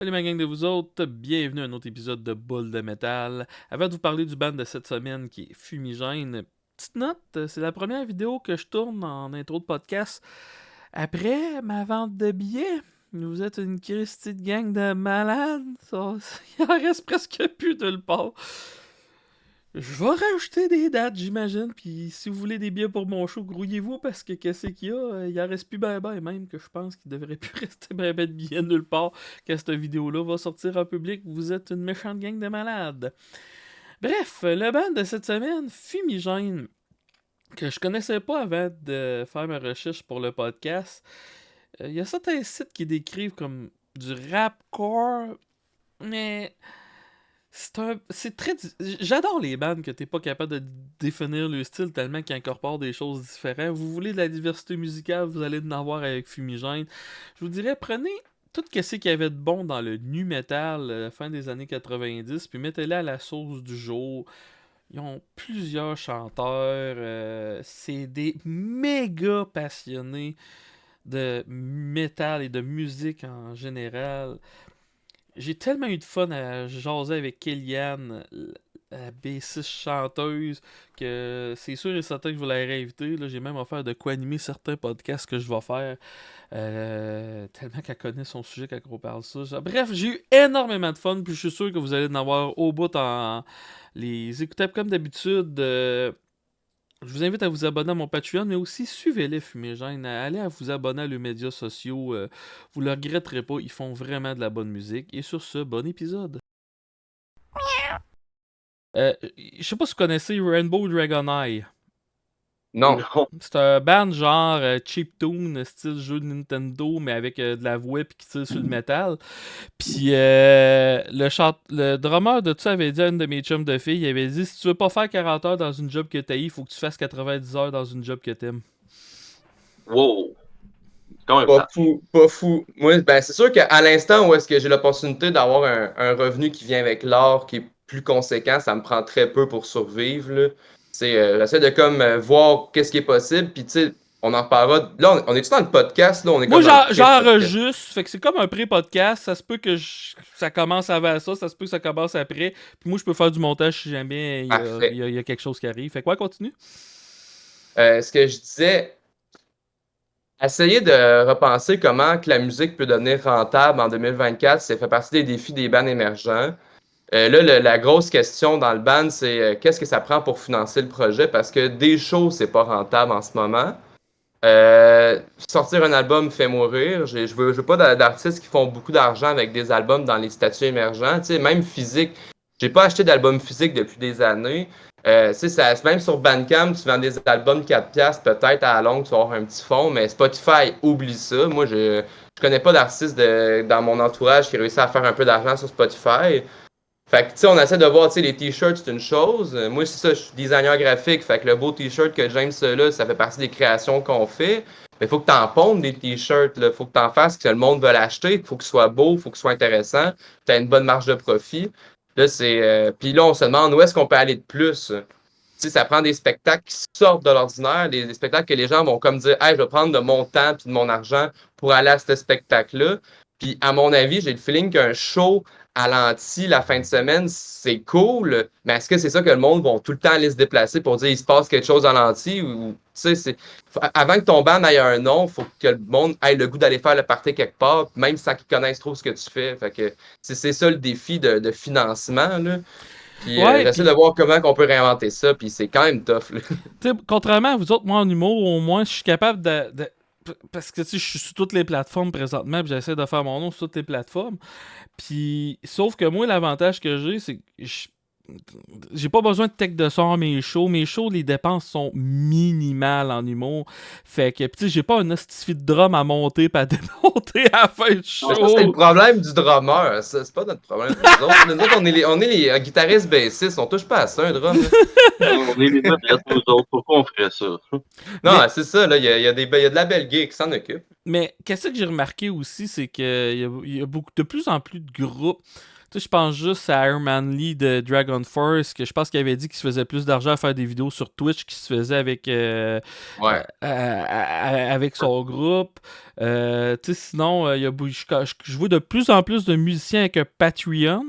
Salut ma gang de vous autres, bienvenue à un autre épisode de Boule de métal. Avant de vous parler du band de cette semaine qui est Fumigène, petite note, c'est la première vidéo que je tourne en intro de podcast. Après ma vente de billets, vous êtes une Christie de gang de malades, il en reste presque plus de le part. Je vais rajouter des dates, j'imagine, puis si vous voulez des billets pour mon show, grouillez-vous parce que qu'est-ce qu'il y a, il en reste plus ben ben, même que je pense qu'il devrait plus rester ben ben de billets nulle part quand cette vidéo-là va sortir en public. Vous êtes une méchante gang de malades. Bref, le band de cette semaine, Fumigène, que je connaissais pas avant de faire ma recherche pour le podcast. Il y a certains sites qui décrivent comme du rapcore, mais c'est très. J'adore les bandes que t'es pas capable de définir le style tellement qu'ils incorporent des choses différentes. Vous voulez de la diversité musicale, vous allez en avoir avec Fumigène. Je vous dirais, prenez tout ce qu'il y avait de bon dans le nu metal fin des années 90, puis mettez-le à la sauce du jour. Ils ont plusieurs chanteurs, c'est des méga passionnés de métal et de musique en général. J'ai tellement eu de fun à jaser avec Kellyanne, la bassiste chanteuse, que c'est sûr et certain que je vais la réinviter. Là, j'ai même offert de quoi animer certains podcasts que je vais faire. Tellement qu'elle connaît son sujet quand on parle ça. Bref, j'ai eu énormément de fun, puis je suis sûr que vous allez en avoir au bout en les écouter comme d'habitude. Je vous invite à vous abonner à mon Patreon, mais aussi suivez-les Fumigène. Allez à vous abonner à leurs médias sociaux. Vous ne le regretterez pas. Ils font vraiment de la bonne musique. Et sur ce, bon épisode. Je sais pas si vous connaissez Rainbow Dragon Eye. Non. C'est un band genre chiptune, style jeu de Nintendo, mais avec de la voix puis qui tire sur le métal. Puis le drummer de tout ça avait dit à une de mes chums de filles, il avait dit si tu veux pas faire 40 heures dans une job que t'as, il faut que tu fasses 90 heures dans une job que t'aimes. Wow. C'est quand même pas fou, pas fou. Moi, ben, c'est sûr qu'à l'instant où est-ce que j'ai l'opportunité d'avoir un revenu qui vient avec l'art qui est plus conséquent, ça me prend très peu pour survivre, là. J'essaie de comme voir qu'est-ce qui est possible, puis tu sais, on en reparlera. Là, on est-tu dans le podcast, là? On est Moi, comme dans le pré-podcast. j'enregistre, fait que c'est comme un pré-podcast. Ça se peut que ça commence avant ça se peut que ça commence après. Puis moi, je peux faire du montage si jamais Parfait. il y a quelque chose qui arrive. Fait quoi, continue? Ce que je disais, essayer de repenser comment que la musique peut devenir rentable en 2024, ça fait partie des défis des bands émergents. Là, la grosse question dans le band, c'est qu'est-ce que ça prend pour financer le projet? Parce que des shows, c'est pas rentable en ce moment. Sortir un album fait mourir. Je veux pas d'artistes qui font beaucoup d'argent avec des albums dans les statuts émergents. Tu sais, même physique. J'ai pas acheté d'album physique depuis des années. Tu sais, même sur Bandcamp, tu vends des albums 4$ peut-être à la longue, tu vas avoir un petit fond, mais Spotify, oublie ça. Moi, je connais pas d'artistes dans mon entourage qui réussit à faire un peu d'argent sur Spotify. Fait que, tu sais, on essaie de voir, tu sais, les t-shirts, c'est une chose. Moi, c'est ça, je suis designer graphique. Fait que le beau t-shirt que James a là, ça fait partie des créations qu'on fait. Mais il faut que tu en pondes des t-shirts, là. Faut que tu en fasses que le monde veut l'acheter. Il faut qu'il soit beau, il faut qu'il soit intéressant. Tu as une bonne marge de profit. Là, Puis là, on se demande où est-ce qu'on peut aller de plus. Tu sais, ça prend des spectacles qui sortent de l'ordinaire, des spectacles que les gens vont comme dire, hey, je vais prendre de mon temps puis de mon argent pour aller à ce spectacle-là. Puis, à mon avis, j'ai le feeling qu'un show à l'anti la fin de semaine, c'est cool, mais est-ce que c'est ça que le monde va tout le temps aller se déplacer pour dire il se passe quelque chose à l'anti ou tu sais avant que ton band ait un nom, il faut que le monde ait le goût d'aller faire le party quelque part, même sans qu'ils connaissent trop ce que tu fais. Fait que c'est ça le défi de financement là. Puis Ouais, j'essaie de puis voir comment on peut réinventer ça, puis c'est quand même tough là. contrairement à vous autres, moi en humour, au moins, je suis capable parce que tu sais, je suis sur toutes les plateformes présentement, puis j'essaie de faire mon nom sur toutes les plateformes. Puis, sauf que moi, l'avantage que j'ai, c'est que j'ai pas besoin de tech de son à mes shows. Mes shows, les dépenses sont minimales en humour. Fait que, pis j'ai pas un hostifie de drum à monter pis à démonter à la fin du Mais ça, c'est le show. problème du drummer. Ça, c'est pas notre problème. Nous autres, on est les guitaristes bassistes. On touche pas à ça, un drum. Là. On est les vedettes, nous autres. Pourquoi on ferait ça? Non, Mais, c'est ça. Là, il y a de la belle gear qui s'en occupe. Mais qu'est-ce que j'ai remarqué aussi, c'est qu'il y a de plus en plus de groupes. Tu sais, je pense juste à Iron Man Lee de Dragon Force, que je pense qu'il avait dit qu'il se faisait plus d'argent à faire des vidéos sur Twitch qu'il se faisait Ouais. avec son groupe. Tu sais, sinon, je vois de plus en plus de musiciens avec un Patreon.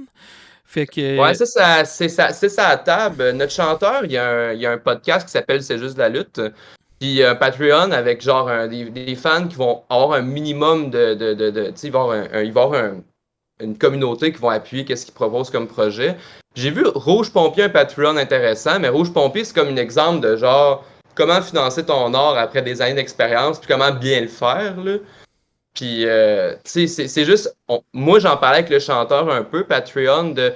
Fait Ouais, que. c'est ça à table. Notre chanteur, il y a un podcast qui s'appelle C'est juste la lutte. Puis un Patreon avec genre des fans qui vont avoir un minimum tu sais, il va y avoir, il va y avoir une communauté qui vont appuyer qu'est-ce qu'ils proposent comme projet. J'ai vu Rouge Pompier, un Patreon intéressant, mais Rouge Pompier, c'est comme un exemple de genre comment financer ton art après des années d'expérience, puis comment bien le faire, là. Puis, tu sais, c'est juste, moi, j'en parlais avec le chanteur un peu, Patreon, de,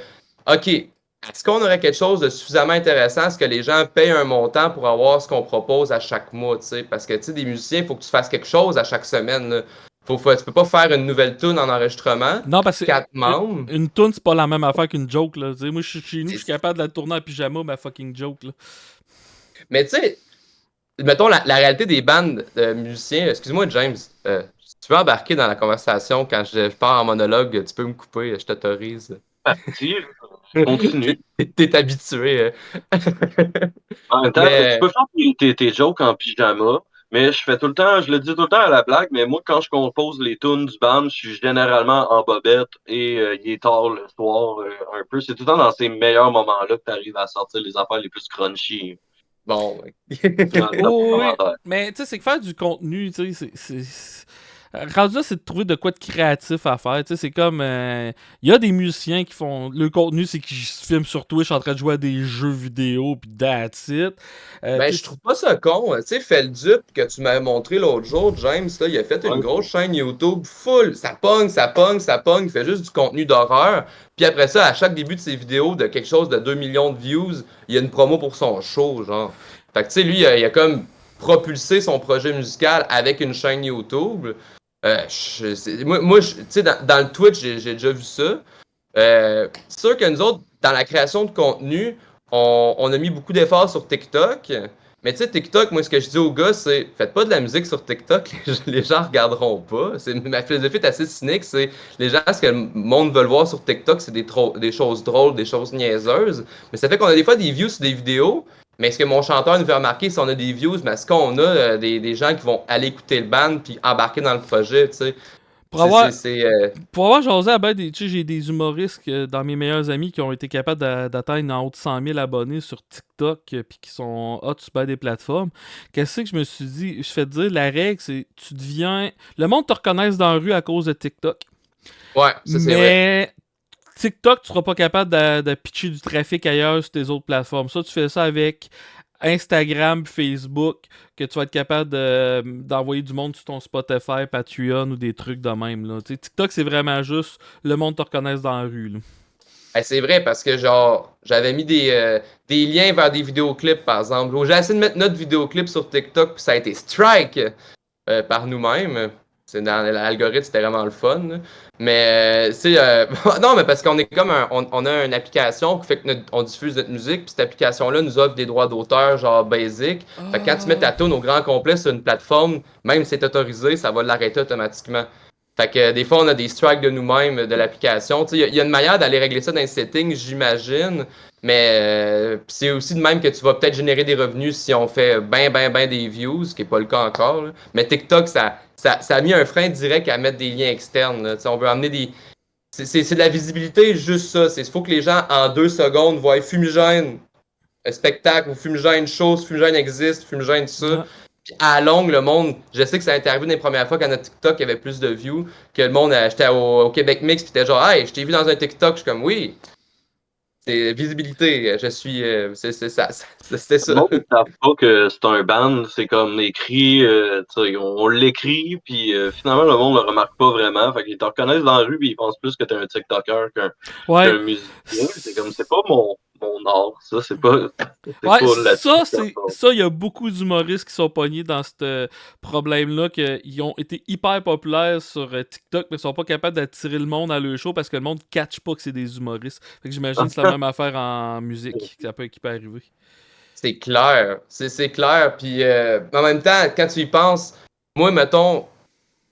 OK, est-ce qu'on aurait quelque chose de suffisamment intéressant à ce que les gens payent un montant pour avoir ce qu'on propose à chaque mois, tu sais? Parce que, tu sais, des musiciens, il faut que tu fasses quelque chose à chaque semaine, là. Tu peux pas faire une nouvelle tune en enregistrement, Non, parce que 4 membres. une tune, c'est pas la même affaire qu'une joke, là. Tu sais, moi, je suis chez nous, je suis C'est- capable de la tourner en pyjama, ma fucking joke, là. Mais tu sais, mettons la réalité des bandes de musiciens. Excuse-moi, James, si tu veux embarquer dans la conversation quand je pars en monologue, tu peux me couper, je t'autorise. Parti, continue. T'es habitué. En même temps, tu Mais peux faire tes jokes en pyjama, mais je fais tout le temps, je le dis tout le temps à la blague, mais moi, quand je compose les tunes du band, je suis généralement en bobette et il est tard le soir un peu. C'est tout le temps dans ces meilleurs moments-là que tu arrives à sortir les affaires les plus crunchy. bon, ouais. Dans le top des Oh, oui, commentaires. mais tu sais, c'est que faire du contenu, tu sais, rendu là, c'est de trouver de quoi de créatif à faire. Tu sais, c'est comme. Il y a des musiciens qui font. Le contenu, c'est qu'ils se filment sur Twitch en train de jouer à des jeux vidéo, puis that's it. Ben, Tu je sais, trouve pas ça con. Tu sais, Feldup, que tu m'avais montré l'autre jour, James, là, il a fait une Ouais. grosse chaîne YouTube full. Ça pogne, ça pogne, ça pogne. Il fait juste du contenu d'horreur. Puis après ça, à chaque début de ses vidéos de quelque chose de 2 millions de views, il y a une promo pour son show, genre. Fait que, tu sais, lui, il a comme propulsé son projet musical avec une chaîne YouTube. Tu sais, dans le Twitch, j'ai déjà vu ça. C'est sûr que nous autres, dans la création de contenu, on a mis beaucoup d'efforts sur TikTok. Mais tu sais, TikTok, moi, ce que je dis aux gars, c'est faites pas de la musique sur TikTok, les gens regarderont pas. Ma philosophie est assez cynique, c'est les gens, ce que le monde veut voir sur TikTok, c'est des choses drôles, des choses niaiseuses. Mais ça fait qu'on a des fois des views sur des vidéos. Mais ce que mon chanteur nous fait remarquer, c'est qu'on a des views, mais est-ce qu'on a des gens qui vont aller écouter le band puis embarquer dans le projet, tu sais? pour avoir. C'est Pour avoir jasé à ben, tu sais, j'ai des humoristes dans mes meilleurs amis qui ont été capables d'atteindre en haut de 100 000 abonnés sur TikTok puis qui sont hot sur ben des plateformes. Qu'est-ce que je me suis dit? Je fais dire, la règle, c'est tu deviens. Le monde te reconnaisse dans la rue à cause de TikTok. Ouais, ça c'est vrai. Mais TikTok, tu seras pas capable de pitcher du trafic ailleurs sur tes autres plateformes. Ça, tu fais ça avec Instagram, Facebook, que tu vas être capable d'envoyer du monde sur ton Spotify, Patreon ou des trucs de même. Là. Tu sais, TikTok, c'est vraiment juste le monde te reconnaisse dans la rue. Là. C'est vrai parce que genre j'avais mis des liens vers des vidéoclips par exemple. J'ai essayé de mettre notre vidéoclip sur TikTok puis ça a été strike par nous-mêmes. C'est dans l'algorithme, c'était vraiment le fun. Là. Mais c'est non mais parce qu'on est comme on a une application qui fait que on diffuse notre musique puis cette application-là nous offre des droits d'auteur genre basic. Fait que quand tu mets ta tune au grand complet sur une plateforme, même si c'est autorisé, ça va l'arrêter automatiquement. Fait que des fois, on a des strikes de nous-mêmes de l'application. Il y a une manière d'aller régler ça dans les settings, j'imagine. Mais c'est aussi de même que tu vas peut-être générer des revenus si on fait ben des views, ce qui n'est pas le cas encore. Là. Mais TikTok, ça a mis un frein direct à mettre des liens externes. Là. On veut amener des. C'est de la visibilité, juste ça. Il faut que les gens, en 2 secondes, voient Fumigène, un spectacle, ou Fumigène chose, Fumigène existe, Fumigène ça. Ouais. Puis à la longue, le monde, je sais que ça a été arrivé dans les premières fois quand notre TikTok avait plus de views, que le monde, j'étais au Québec Mix, puis t'es genre, hey, je t'ai vu dans un TikTok, je suis comme, oui, c'est visibilité, je suis, c'est ça, c'était ça. Le monde ne savent pas que c'est un band, c'est comme écrit, on l'écrit, puis finalement le monde le remarque pas vraiment, fait qu'ils te reconnaissent dans la rue, puis ils pensent plus que t'es un TikToker Ouais. qu'un musicien. C'est comme, c'est pas mon art, ça, c'est pas Ouais, là-dessus. ça, il y a beaucoup d'humoristes qui sont pognés dans ce problème-là, qu'ils ont été hyper populaires sur TikTok, mais ils sont pas capables d'attirer le monde à leur show parce que le monde ne catch pas que c'est des humoristes. Fait que j'imagine que c'est la même affaire en musique, qui peut arriver. C'est clair, c'est clair, puis en même temps, quand tu y penses, moi, mettons,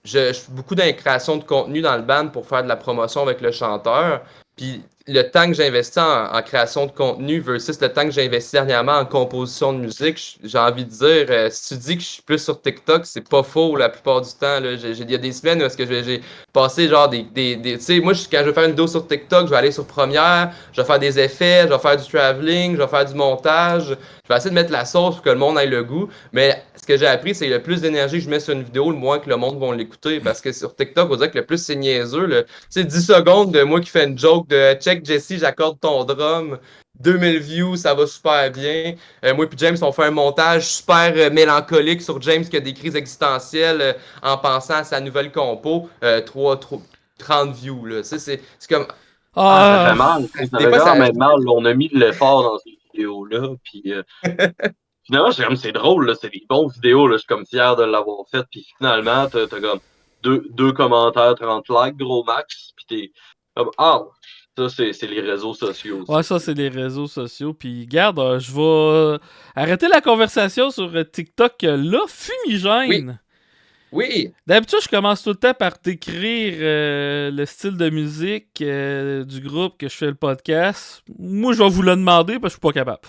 je fais beaucoup de création de contenu dans le band pour faire de la promotion avec le chanteur. Puis le temps que j'investis en création de contenu versus le temps que j'ai investi dernièrement en composition de musique, j'ai envie de dire, si tu dis que je suis plus sur TikTok, c'est pas faux la plupart du temps. Là. Il y a des semaines où est-ce que j'ai passé genre tu sais, moi, quand je vais faire une vidéo sur TikTok, je vais aller sur Premiere, je vais faire des effets, je vais faire du traveling, je vais faire du montage. Je vais essayer de mettre la sauce pour que le monde ait le goût. Mais ce que j'ai appris, c'est que le plus d'énergie que je mets sur une vidéo, le moins que le monde va l'écouter. Parce que sur TikTok, on dirait que le plus c'est niaiseux. Tu sais, 10 secondes de moi qui fais une joke de check Jesse, j'accorde ton drum. 2000 views, ça va super bien. Moi et James, on fait un montage super mélancolique sur James qui a des crises existentielles en pensant à sa nouvelle compo. 30 views. Là. C'est comme. Ça fait mal. Ça Des fait fois, vraiment ça. mal. On a mis de l'effort dans ces vidéos-là. Puis finalement, c'est drôle. Là, c'est des bons vidéos. Là, je suis comme fier de l'avoir fait. Puis finalement, t'as comme deux commentaires, 30 likes, gros max. Puis t'es comme, ça, c'est les réseaux sociaux. Ouais, ça, c'est les réseaux sociaux. Puis, garde, je vais arrêter la conversation sur TikTok là, fumigène. Oui. D'habitude, je commence tout le temps par décrire le style de musique du groupe que je fais le podcast. Moi, je vais vous le demander parce que je suis pas capable.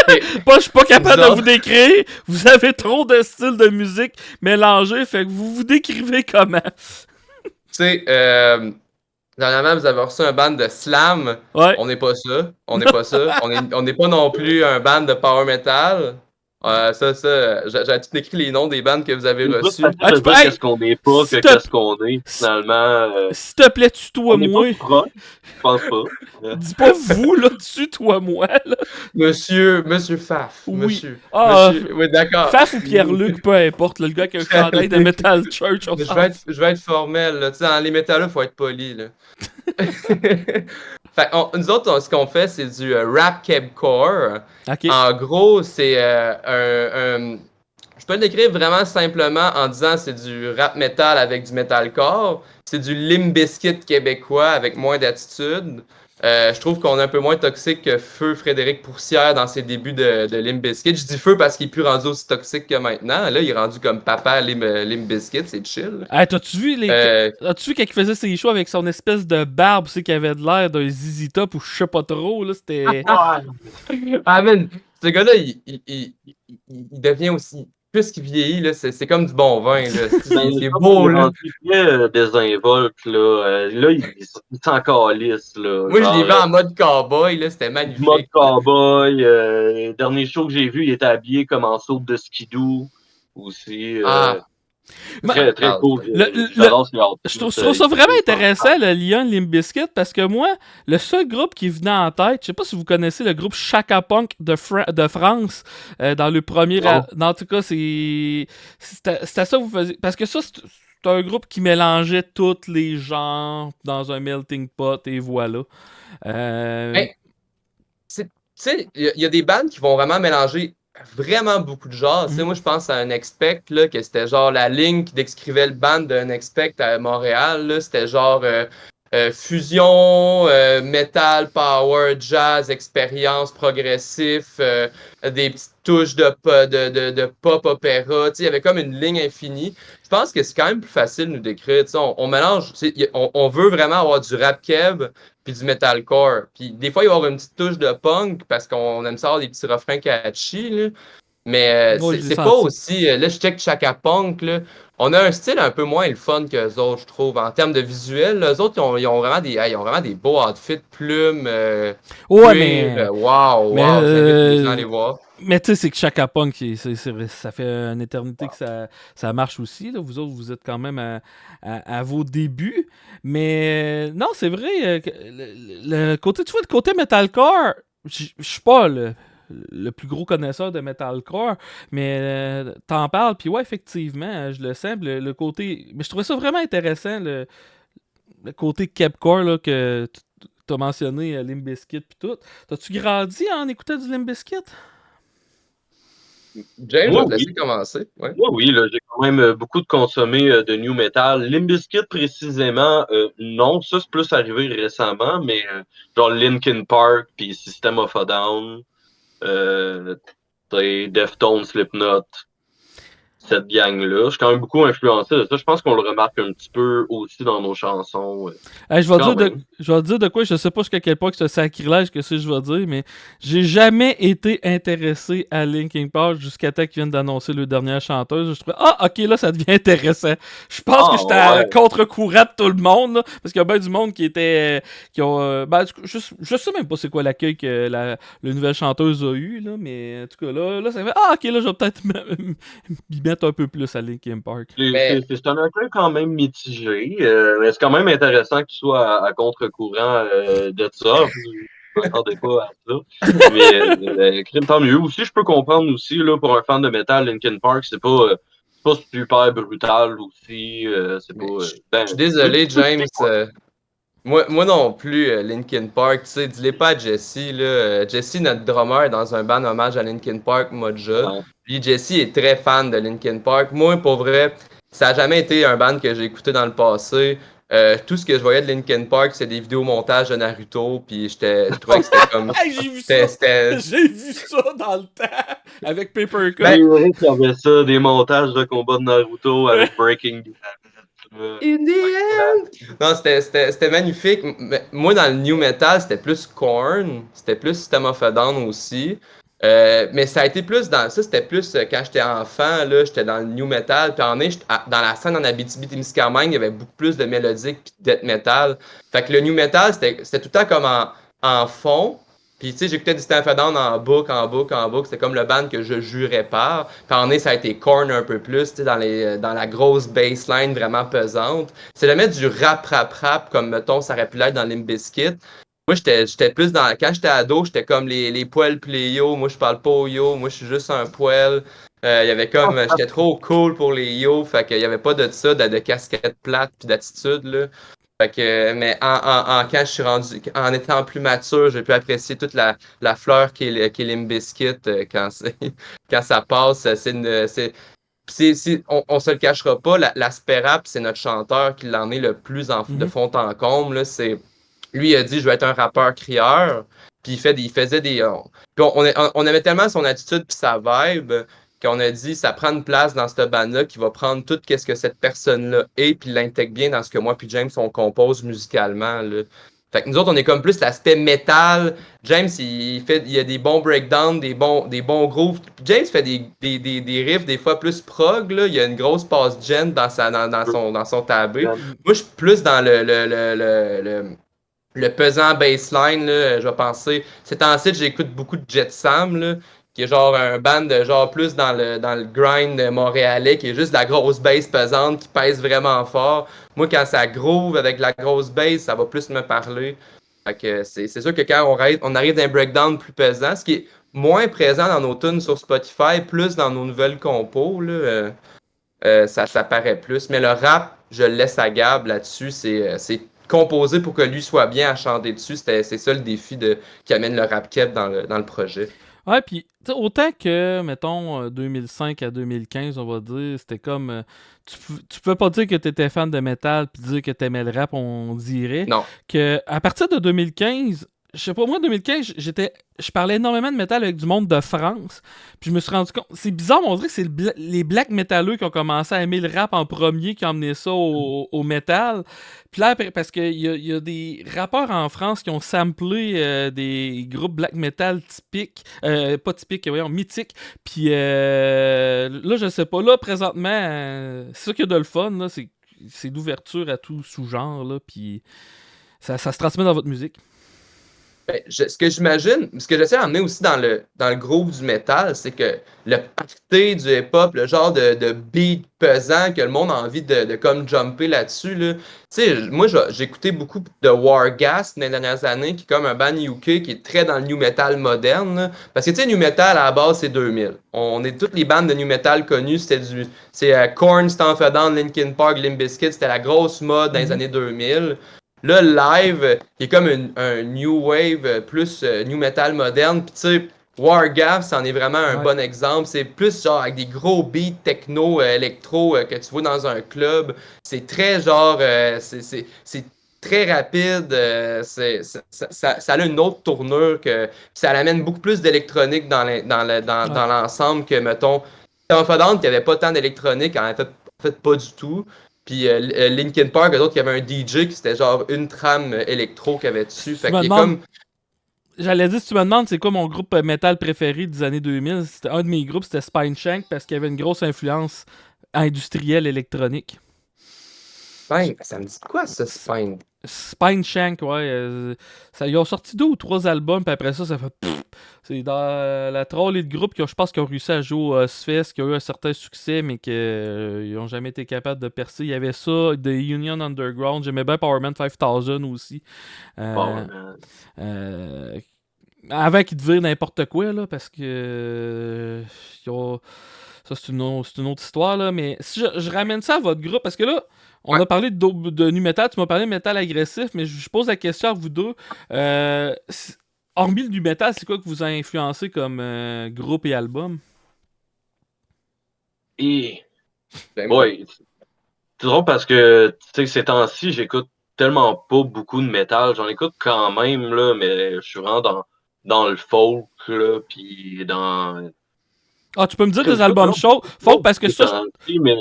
Je suis pas capable de vous décrire. Vous avez trop de styles de musique mélangés, fait que vous vous décrivez comment. Tu sais, dernièrement, vous avez reçu un band de slam. Ouais. On n'est pas ça. On n'est pas ça. On n'est pas non plus un band de power metal. J'ai tout écrit les noms des bandes que vous avez reçus. Tu peux qu'est-ce qu'on n'est pas que qu'est-ce qu'on est, finalement. S'il te plaît, tutoie-moi. Je pense pas. Dis pas vous, là, tutoie-moi, là. Monsieur Faf. Oui. Monsieur. Oui, d'accord. Faf ou Pierre-Luc, peu importe, le gars qui a un chandail de Metal Church. Je vais être formel, là. Tu sais, dans les métallos, il faut être poli, là. Fait, nous autres, ce qu'on fait, c'est du rap kebcore. Okay. En gros, c'est je peux le décrire vraiment simplement en disant c'est du rap metal avec du metalcore. C'est du Limp Bizkit québécois avec moins d'attitude. Je trouve qu'on est un peu moins toxique que Feu Frédéric Pourcière dans ses débuts de Limp Bizkit. Je dis Feu parce qu'il est plus rendu aussi toxique que maintenant. Là, il est rendu comme papa Limp Bizkit, c'est chill. Hey, t'as-tu vu quand il faisait ses shows avec son espèce de barbe, tu sais, qui avait de l'air d'un ZZ Top ou je sais pas trop, là, c'était... man, ce gars-là, il devient aussi... Plus qu'il vieillit, là, c'est comme du bon vin. Là. C'est beau, là. Il est rendu désinvolte, là. Là, il s'en calisse, là. Moi, je l'ai vu en mode cowboy, là. C'était magnifique. Mode cowboy. Dernier show que j'ai vu, il était habillé comme en saute de skidoo. Aussi. Très, très cool. Je trouve ça vraiment intéressant, le lien Limp Bizkit, parce que moi, le seul groupe qui venait en tête, je sais pas si vous connaissez le groupe Chaka Punk de France, dans le premier... En tout cas, c'était ça que vous faisiez. Parce que ça, c'est un groupe qui mélangeait tous les genres dans un melting pot, et voilà. Tu sais, il y a des bandes qui vont vraiment mélanger vraiment beaucoup de genres. Tu sais, moi, je pense à Unexpect, là, que c'était genre la ligne qui décrivait le band de Unexpect à Montréal. Là, c'était genre fusion, metal, power, jazz, expérience, progressif, des petites touches de pop opéra. Tu sais, il y avait comme une ligne infinie. Je pense que c'est quand même plus facile de nous décrire. Tu sais, on mélange, on veut vraiment avoir du rap keb puis du metalcore. Puis des fois, il va y avoir une petite touche de punk parce qu'on aime ça avoir des petits refrains catchy, là. Mais c'est pas aussi... là, je check Chaka Punk, là. On a un style un peu moins le fun que les autres, je trouve. En termes de visuel, les autres, ils ont vraiment des beaux outfits, plumes. Mais... wow, j'invite les gens à les voir. Mais tu sais, c'est que Chaka Punk, ça fait une éternité que ça marche aussi. Là. Vous autres, vous êtes quand même à vos débuts. Mais non, c'est vrai. Le côté metalcore, je suis pas le plus gros connaisseur de metalcore, mais t'en parles, puis ouais, effectivement, je le sens. Le côté... Mais je trouvais ça vraiment intéressant, le côté kebcore là, que t'as mentionné, Limp Bizkit, puis tout. T'as-tu grandi en écoutant du Limp Bizkit? James, je vais te laisser commencer. Ouais. Oui, là, j'ai quand même beaucoup de consommé de new metal. Limp Bizkit, précisément, non. Ça, c'est plus arrivé récemment, mais genre Linkin Park puis System of a Down, Deftones, Slipknot. cette gang-là. Je suis quand même beaucoup influencé de ça. Je pense qu'on le remarque un petit peu aussi dans nos chansons. Hey, je vais Quand dire même. je vais dire de quoi, je sais pas jusqu'à quel point que c'est sacrilège que je vais dire, mais j'ai jamais été intéressé à Linkin Park jusqu'à temps qu'ils viennent d'annoncer le dernière chanteuse. Je trouvais, ah, ok, là, ça devient intéressant. Je pense que Ah j'étais à ouais. contre-courant de tout le monde, là, parce qu'il y a bien du monde qui était, qui ont, ben, je sais même pas c'est quoi l'accueil que la nouvelle chanteuse a eu, là, mais en tout cas, là, ça fait, ah, ok, là, je vais peut-être m'y mettre un peu plus à Linkin Park. Mais C'est un accueil quand même mitigé, mais c'est quand même intéressant que tu sois à contre-courant de ça. En plus, je m'attendais pas à ça. Mais crime, tant mieux. Aussi, je peux comprendre aussi, là, pour un fan de métal, Linkin Park, c'est pas super brutal aussi. C'est pas. Mais je Ben, suis tu désolé, peux James. écouter, quoi. Moi non plus, Linkin Park, tu sais, dis-les pas à Jesse, là. Jesse, notre drummer, est dans un band hommage à Linkin Park, Modja. Ouais. Puis Jesse est très fan de Linkin Park. Moi, pour vrai, ça a jamais été un band que j'ai écouté dans le passé. Tout ce que je voyais de Linkin Park, c'est des vidéos montages de Naruto, puis je trouvais que c'était comme... Hey, j'ai vu ça! C'était... J'ai vu ça dans le temps! Avec Paper Cut. Ben, C'est vrai qu'il y avait ça, des montages de combats de Naruto avec Breaking Bad. In the end! Non, c'était magnifique. Moi, dans le new metal, c'était plus Korn, c'était plus System of a Down aussi. Mais ça a été plus dans ça, c'était plus quand j'étais enfant, là, j'étais dans le new metal. Puis en est, dans la scène en Abitibi-Témiscamingue, il y avait beaucoup plus de mélodique puis de death metal. Fait que le new metal, c'était tout le temps comme en fond. Puis tu sais, j'écoutais du System of a Down en boucle, en boucle, en boucle. C'était comme le band que je jurais par. Puis en est, ça a été Korn un peu plus, tu sais, dans la grosse bassline vraiment pesante. C'est de mettre du rap, comme mettons, ça aurait pu l'être dans Limp Bizkit. Moi, j'étais plus dans. Quand j'étais ado, j'étais comme les poils pléio. Moi, je parle pas au yo. Moi, je suis juste un poil. Il y avait comme. J'étais trop cool pour les yo. Fait qu'il y avait pas de ça, de casquette plate puis d'attitude, là. Fait que, mais quand je suis rendu. En étant plus mature, j'ai pu apprécier toute la fleur qui est Limp Bizkit quand, quand ça passe. On se le cachera pas, l'aspect rap, c'est notre chanteur qui l'en est le plus de fond en comble. Là, lui, il a dit, je veux être un rappeur crieur. Puis il faisait des... Puis on aimait tellement son attitude puis sa vibe qu'on a dit, ça prend une place dans cette bande-là qui va prendre tout ce que cette personne-là est puis l'intègre bien dans ce que moi puis James, on compose musicalement. Là. Fait que nous autres, on est comme plus l'aspect métal. James, il y a des bons breakdowns, des bons grooves. James fait des riffs des fois plus prog. Là. Il y a une grosse passe gen dans son tabé. Moi, je suis plus dans le pesant bassline, là, je vais penser. Ces temps-ci, j'écoute beaucoup de Jet Sam, là, qui est genre un band de genre plus dans le grind montréalais, qui est juste de la grosse bass pesante, qui pèse vraiment fort. Moi, quand ça groove avec la grosse bass, ça va plus me parler. Fait que c'est sûr que quand on arrive d'un breakdown plus pesant, ce qui est moins présent dans nos tunes sur Spotify, plus dans nos nouvelles compos, là, ça paraît plus. Mais le rap, je le laisse à Gab là-dessus. C'est composé pour que lui soit bien à chanter dessus. C'est ça le défi qui amène le rap keb dans le projet. Ouais, puis autant que, mettons, 2005 à 2015, on va dire, c'était comme... tu peux pas dire que t'étais fan de métal puis dire que t'aimais le rap, on dirait. Non. Que à partir de 2015, je sais pas, moi, 2015, je parlais énormément de métal avec du monde de France. Puis je me suis rendu compte... C'est bizarre, mais on dirait que c'est les black métalleux qui ont commencé à aimer le rap en premier, qui ont amené ça au métal. Puis là, parce qu'il y a des rappeurs en France qui ont samplé des groupes black metal typiques, pas typiques, voyons, mythiques. Puis là, je sais pas, là, présentement, c'est ça qu'il y a de le fun, là, c'est d'ouverture à tout sous-genre, là, puis ça se transmet dans votre musique. Ben, ce que j'imagine, ce que j'essaie d'emmener aussi dans le groove du métal, c'est que le party du hip-hop, le genre de beat pesant que le monde a envie de comme jumper là-dessus. Là. Tu sais, moi, j'ai écouté beaucoup de Wargasm dans les dernières années, qui est comme un band UK qui est très dans le new metal moderne. Là. Parce que tu sais, new metal à la base, c'est 2000. On est toutes les bandes de new metal connues, c'est Korn, System of a Down, Linkin Park, Limp Bizkit, c'était la grosse mode dans les années 2000. Là, live, qui est comme un new wave plus new metal moderne. Puis tu sais, Wargasm, c'en est vraiment un bon exemple. C'est plus genre avec des gros beats techno, électro que tu vois dans un club. C'est très genre, c'est très rapide. Ça a une autre tournure ça amène beaucoup plus d'électronique dans l'ensemble que, mettons, System of a Down qui avait pas tant d'électronique, en fait pas du tout. Puis Linkin Park, eux autres, qui avait un DJ qui c'était genre une trame électro qu'il y avait dessus. Fait qu'il est comme. J'allais dire, si tu me demandes c'est quoi mon groupe metal préféré des années 2000, c'était un de mes groupes, c'était Spineshank parce qu'il y avait une grosse influence industrielle électronique. Spine, ça me dit quoi ça, Spine? Spineshank, ouais. Ils ont sorti 2 ou 3 albums, puis après ça fait pfff. C'est dans la trolley de groupe je pense qu'ils ont réussi à jouer au Sfest, qui a eu un certain succès, mais qu'ils n'ont jamais été capables de percer. Il y avait ça, The Union Underground, j'aimais bien Powerman 5000 aussi. Avant qu'ils deviennent n'importe quoi, là, parce que ça c'est une autre histoire, là, mais si je ramène ça à votre groupe, parce que là, on a parlé de nu metal, tu m'as parlé de metal agressif, mais je pose la question à vous deux. Hormis le nu metal, c'est quoi que vous a influencé comme groupe et album? Ouais, c'est drôle parce que, tu sais, ces temps-ci, j'écoute tellement pas beaucoup de métal. J'en écoute quand même, là, mais je suis vraiment dans le folk, là, pis dans... Ah, tu peux me dire des albums chauds? Folk, parce que ça... Mais...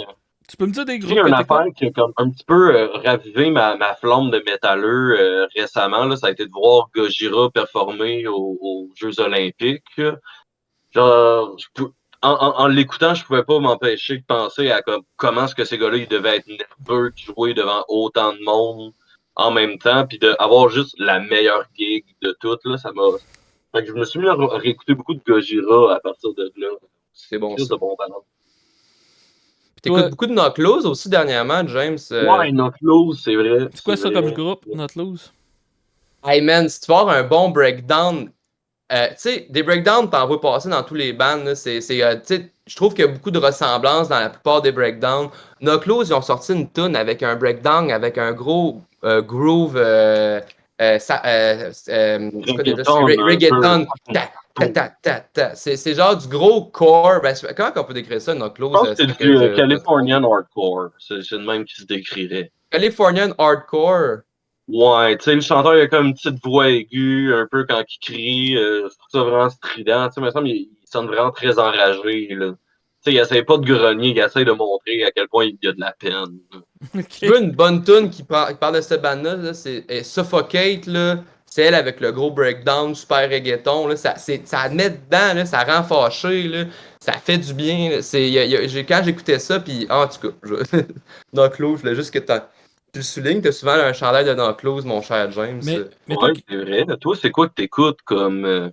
Tu peux me dire des groupes Il y a une affaire qui a comme un petit peu ravivé ma flamme de métalleux récemment, là, ça a été de voir Gojira performer aux Jeux Olympiques. Genre, en l'écoutant, je pouvais pas m'empêcher de penser à comment est-ce que ces gars-là ils devaient être nerveux de jouer devant autant de monde en même temps, puis d'avoir juste la meilleure gig de toutes, là, ça m'a... Fait que je me suis mis à réécouter beaucoup de Gojira à partir de là. C'est bon ça. De bon ballon. T'écoutes beaucoup de Knockloose aussi dernièrement, James. Ouais, Knockloose, c'est vrai. C'est quoi ça comme groupe, Knockloose? Hey man, si tu veux avoir un bon breakdown, tu sais, des breakdowns, t'en vois passer dans tous les bands. Je trouve qu'il y a beaucoup de ressemblances dans la plupart des breakdowns. Knockloose, ils ont sorti une tune avec un breakdown, avec un gros groove. Reggaeton. C'est genre du gros core. Comment on peut décrire ça, Knockloose? Je pense que c'est du Californian Hardcore. C'est le même qui se décrirait. Californian Hardcore. Ouais, tu sais, le chanteur, il a comme une petite voix aiguë, un peu quand il crie. Je trouve ça vraiment strident. Tu sais, il me semble qu'il sonne vraiment très enragé, là. Tu sais, il essaie pas de grogner, il essaie de montrer à quel point il y a de la peine. Tu veux une bonne tune qui parle de cette bande-là, c'est Suffocate, là. C'est elle avec le gros breakdown, super reggaeton, là. Ça met dedans, là, ça rend fâché, là. Ça fait du bien. Quand j'écoutais ça, puis en tout cas, Knockloose, je voulais juste que tu le soulignes, t'as souvent un chandail de Knockloose, mon cher James. Mais ouais, c'est vrai. Toi, c'est quoi que t'écoutes comme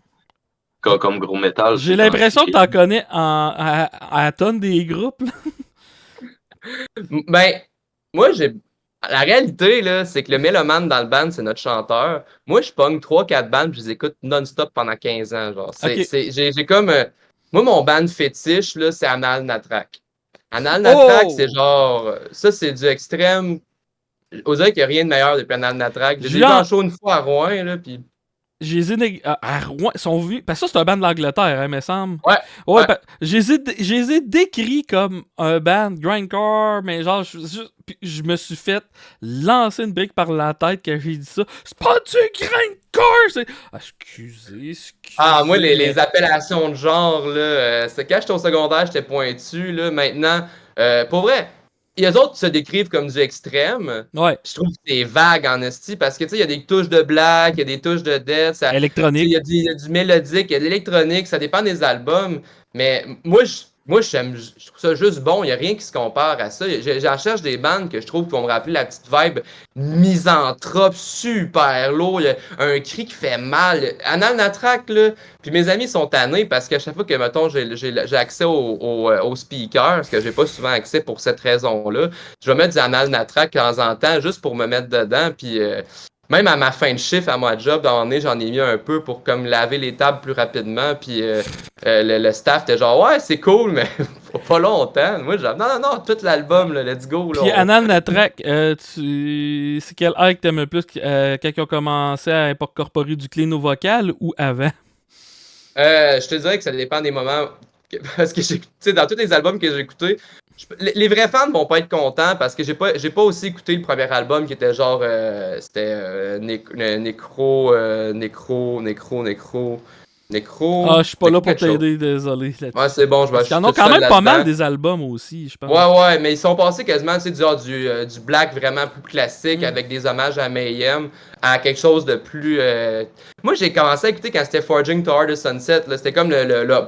gros métal? J'ai l'impression que t'en connais à tonne des groupes, là. Ben, moi, la réalité, là, c'est que le mélomane dans le band, c'est notre chanteur. Moi, je pogne 3-4 bands, puis je les écoute non-stop pendant 15 ans. Genre. J'ai comme. Moi, mon band fétiche, là, c'est Anal Natrak. Anal Natrak, c'est genre. Ça, c'est du extrême. On dirait qu'il n'y a rien de meilleur depuis Anal Natrak. J'ai vu en show une fois à Rouen, là, puis. À Rouen, ils sont venus. Parce que ça, c'est un band de l'Angleterre, hein, me semble. Ouais. Je les ai décrits comme un band grindcore, mais genre, je me suis fait lancer une brique par la tête quand j'ai dit ça. C'est pas du grindcore! Excusez. Ah, moi, les appellations de genre, là, c'est quand j'étais au secondaire, j'étais pointu, là. Maintenant, pour vrai. Et eux autres se décrivent comme du extrême. Ouais. Je trouve que c'est vague en esti parce que tu sais, il y a des touches de black, il y a des touches de death. Électronique. Il y a du mélodique, il y a de l'électronique, ça dépend des albums. Mais moi, je trouve ça juste bon. Il n'y a rien qui se compare à ça. J'en cherche des bandes que je trouve qui vont me rappeler la petite vibe misanthrope, super lourd. Il y a un cri qui fait mal. Anal Natrak, là. Puis mes amis sont tannés parce qu'à chaque fois que, mettons, j'ai accès au speaker, parce que j'ai pas souvent accès pour cette raison-là, je vais mettre du Anal Natrak de temps en temps juste pour me mettre dedans. Puis même à ma fin de chiffre, à mon job, j'en ai mis un peu pour comme laver les tables plus rapidement. Puis le staff était genre, ouais, c'est cool, mais pas longtemps. Moi, genre, non, tout l'album, là, let's go. Là, puis Anal Natrak, c'est quel air que t'aimes le plus quand ils ont commencé à incorporer du clean au vocal ou avant? Je te dirais que ça dépend des moments. Parce que tu sais, dans tous les albums que j'ai écoutés, les vrais fans vont pas être contents parce que j'ai pas aussi écouté le premier album qui était genre c'était Nécro. Necro. Ah, je suis pas là pour quelque chose. t'aider, désolé. Là-dessus. Ouais, c'est bon, je vais Parce qu'ils en ont tout quand seul même pas mal là-dedans. des albums aussi, je pense. Ouais, mais ils sont passés quasiment, tu sais, du black vraiment plus classique Mm. avec des hommages à Mayhem à quelque chose de plus. Moi, j'ai commencé à écouter quand c'était Forging Toward the Sunset. Là. C'était comme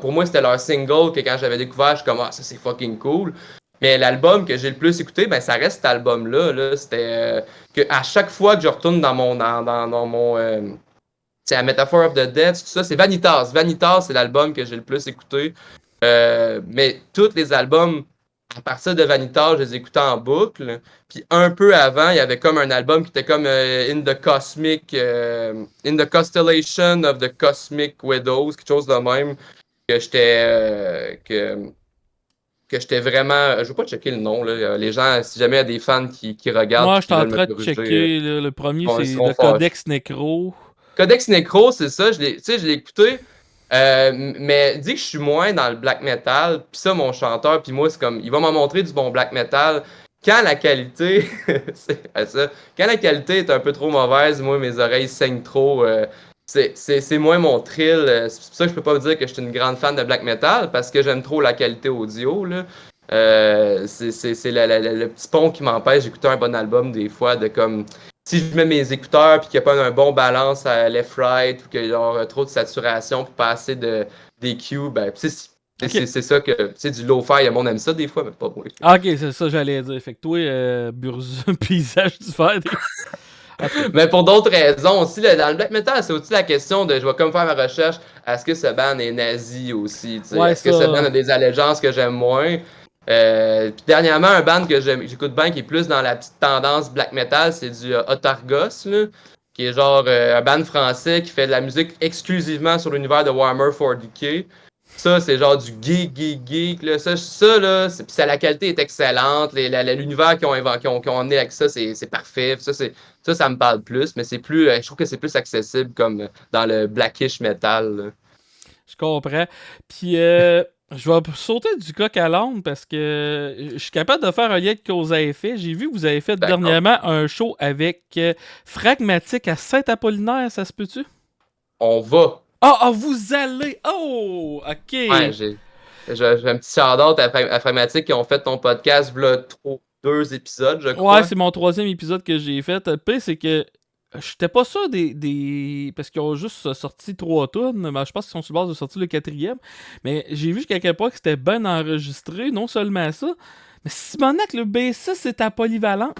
pour moi, c'était leur single que quand j'avais découvert, je suis comme, ah, ça c'est fucking cool. Mais l'album que j'ai le plus écouté, ben ça reste cet album-là. Là. C'était que à chaque fois que je retourne dans mon c'est la Metaphor of the Dead, tout ça, c'est Vanitas. Vanitas, c'est l'album que j'ai le plus écouté. Mais tous les albums, à partir de Vanitas, je les écoutais en boucle. Puis un peu avant, il y avait comme un album qui était comme In the Constellation of the Cosmic Widows, quelque chose de même, que j'étais vraiment. Je veux pas checker le nom, là. Les gens, si jamais il y a des fans qui regardent Moi, et je qui suis en veulent me train de corriger, checker. Là, le premier, ils c'est seront le fâchés. Codex Necro. Codex Necro, c'est ça, je l'ai écouté. Mais dit que je suis moins dans le black metal, puis ça, mon chanteur, puis moi, c'est comme, il va m'en montrer du bon black metal. Quand la qualité, c'est ça, quand la qualité est un peu trop mauvaise, moi, mes oreilles saignent trop. C'est moins mon thrill. C'est pour ça que je peux pas dire que je suis une grande fan de black metal, parce que j'aime trop la qualité audio, là. C'est le petit pont qui m'empêche d'écouter un bon album des fois, de comme si je mets mes écouteurs puis qu'il n'y a pas un bon balance à left-right ou qu'il y a trop de saturation puis pas assez d'EQ, ben c'est ça que c'est du lo-fi, le monde aime ça des fois, mais pas moi. Ah, ok, c'est ça, j'allais dire. Fait que toi, paysage du fer. Mais pour d'autres raisons aussi, là, dans le black metal, c'est aussi la question de je vais comme faire ma recherche, est-ce que ce band est nazi aussi? Ouais, est-ce que ce band a des allégeances que j'aime moins? Puis dernièrement, un band que j'écoute bien qui est plus dans la petite tendance black metal, c'est du Otargos, là, qui est genre un band français qui fait de la musique exclusivement sur l'univers de Warhammer 40K. Ça, c'est genre du geek, là. La qualité est excellente. L'univers qu'ils ont emmené avec ça, c'est parfait. Ça me parle plus, mais c'est plus. Je trouve que c'est plus accessible comme dans le blackish metal, là. Je comprends. Puis, je vais sauter du coq à l'âne parce que je suis capable de faire un lien de cause à effet. J'ai vu que vous avez fait dernièrement un show avec Fragmatique à Saint-Apollinaire, ça se peut-tu? On va. Ah, vous allez! Oh! OK! Ouais, j'ai un petit shout-out à Fragmatique qui ont fait ton podcast, v'là 2 épisodes, je crois. Ouais, c'est mon 3e épisode que j'ai fait. Le pire, c'est que j'étais pas sûr parce qu'ils ont juste sorti 3 tunes, mais je pense qu'ils sont sur base de sortir le 4e. Mais j'ai vu qu'à quel point c'était bien enregistré, non seulement ça, mais Simonac, le B6 est à Polyvalente.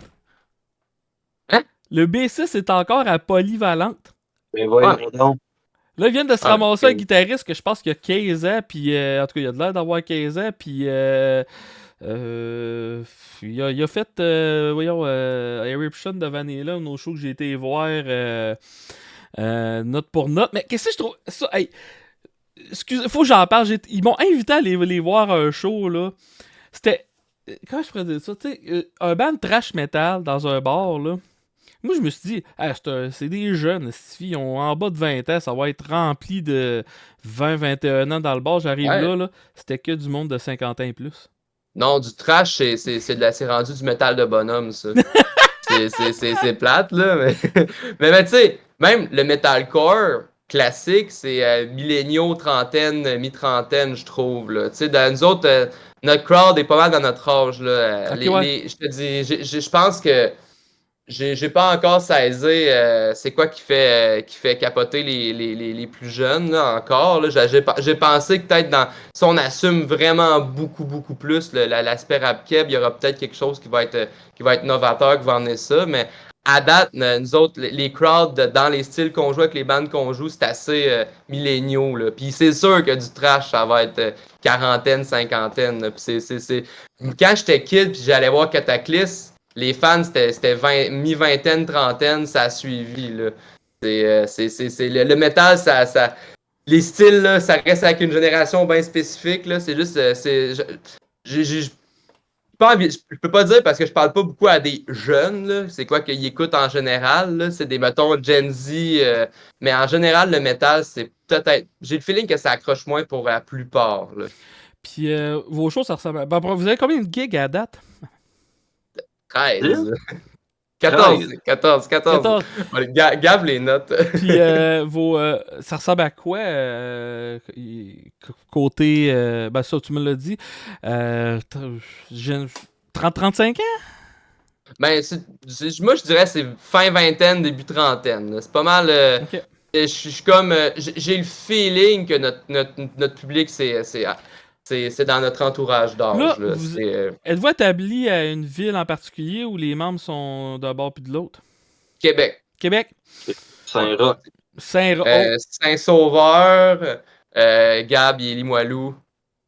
Hein? Le B6 est encore à Polyvalente. Mais voyons donc. Là, ils viennent de se ramasser un guitariste que je pense qu'il a 15 ans, puis en tout cas, il a de l'air d'avoir 15 ans, puis il a fait, Eruption de Vanilla, nos shows que j'ai été voir note pour note. Mais qu'est-ce que je trouve ça? Hey, excusez, faut que j'en parle. Ils m'ont invité à aller voir un show, là. C'était. Comment je pourrais dire ça? Tu sais, un band trash metal dans un bar, là. Moi, je me suis dit, c'est des jeunes, ils ont en bas de 20 ans, ça va être rempli de 20-21 ans dans le bar. J'arrive là, c'était que du monde de 50 ans et plus. Non, du trash, c'est rendu du métal de bonhomme, ça. c'est plate, là. Mais tu sais, même le metalcore classique, c'est milléniaux, trentaine, mi-trentaine, je trouve, là. Tu sais, dans nous autres, notre crowd est pas mal dans notre âge, là. Je te dis, je pense que j'ai pas encore saisi c'est quoi qui fait capoter les plus jeunes là, encore. Là. J'ai pensé que peut-être si on assume vraiment beaucoup plus l'aspect rap keb, il y aura peut-être quelque chose qui va être novateur, qui va emmener ça. Mais à date, nous autres, les crowds dans les styles qu'on joue avec les bandes qu'on joue, c'est assez milléniaux. Là. Puis c'est sûr que du trash, ça va être quarantaine, cinquantaine. Là. Puis quand j'étais kid puis j'allais voir Cataclysm, les fans, c'était mi-vingtaine, trentaine, ça a suivi. Là. Le métal, les styles, là, ça reste avec une génération bien spécifique. Là. C'est juste. Je peux pas dire parce que je parle pas beaucoup à des jeunes. Là. C'est quoi qu'ils écoutent en général. Là. C'est des, mettons, Gen Z. Mais en général, le métal, c'est peut-être. J'ai le feeling que ça accroche moins pour la plupart. Là. Puis vos shows, ça ressemble à. Vous avez combien de gigs à date? 13. 14, 13. 14. 14. Gab les notes. Puis ça ressemble à quoi côté ben ça tu me l'as dit 35 ans? Ben, moi, je dirais c'est fin vingtaine, début trentaine. Là. C'est pas mal. Ok. Je suis comme. J'ai le feeling que notre public, c'est dans notre entourage Là, d'âge. Là. êtes-vous établi à une ville en particulier où les membres sont d'un bord puis de l'autre? Québec. Québec? Saint-Roch. Saint-Roch. Saint-Sauveur. Gab, il est Limoilou.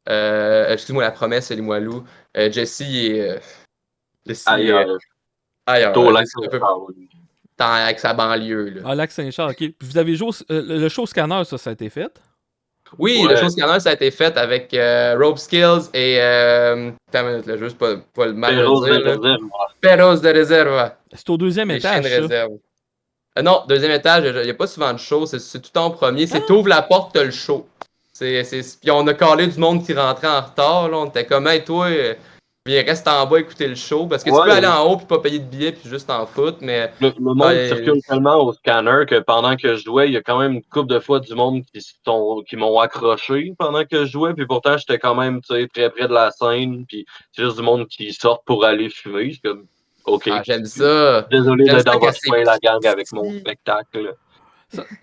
Excuse-moi, la promesse, c'est Limoilou. Jesse, il est. Jesse, Ailleurs. ailleurs. Au Là, lac Jesse, un peu avec sa banlieue. Là. Ah, Lac-Saint-Charles, ok. Puis vous avez joué le show Scanner, ça a été fait? Oui, le Ouais. show Scanner, ça a été fait avec Rope Skills et. Attends une minute, là, juste pas le mal Perros le de dire. Là. réserve. Perros de réserve. C'est au deuxième Les chiens de étage, ça. réserve. Non, deuxième étage, il n'y a pas souvent de show, c'est tout le temps au premier. C'est Ah! t'ouvres la porte, t'as le show. Puis on a calé du monde qui rentrait en retard. Là. On était comme, hey, toi, viens, reste en bas écouter le show. Parce que tu Ouais. peux aller en haut puis pas payer de billets puis juste en foot, mais. Le monde circule tellement au scanner que pendant que je jouais, il y a quand même une couple de fois du monde qui m'ont accroché pendant que je jouais. Puis pourtant, j'étais quand même très près de la scène. Puis c'est juste du monde qui sort pour aller fumer. C'est comme, OK. Ah, j'aime ça. Désolé J'aime d'être ça dans quand votre c'est coin, la gang, avec petit. mon spectacle.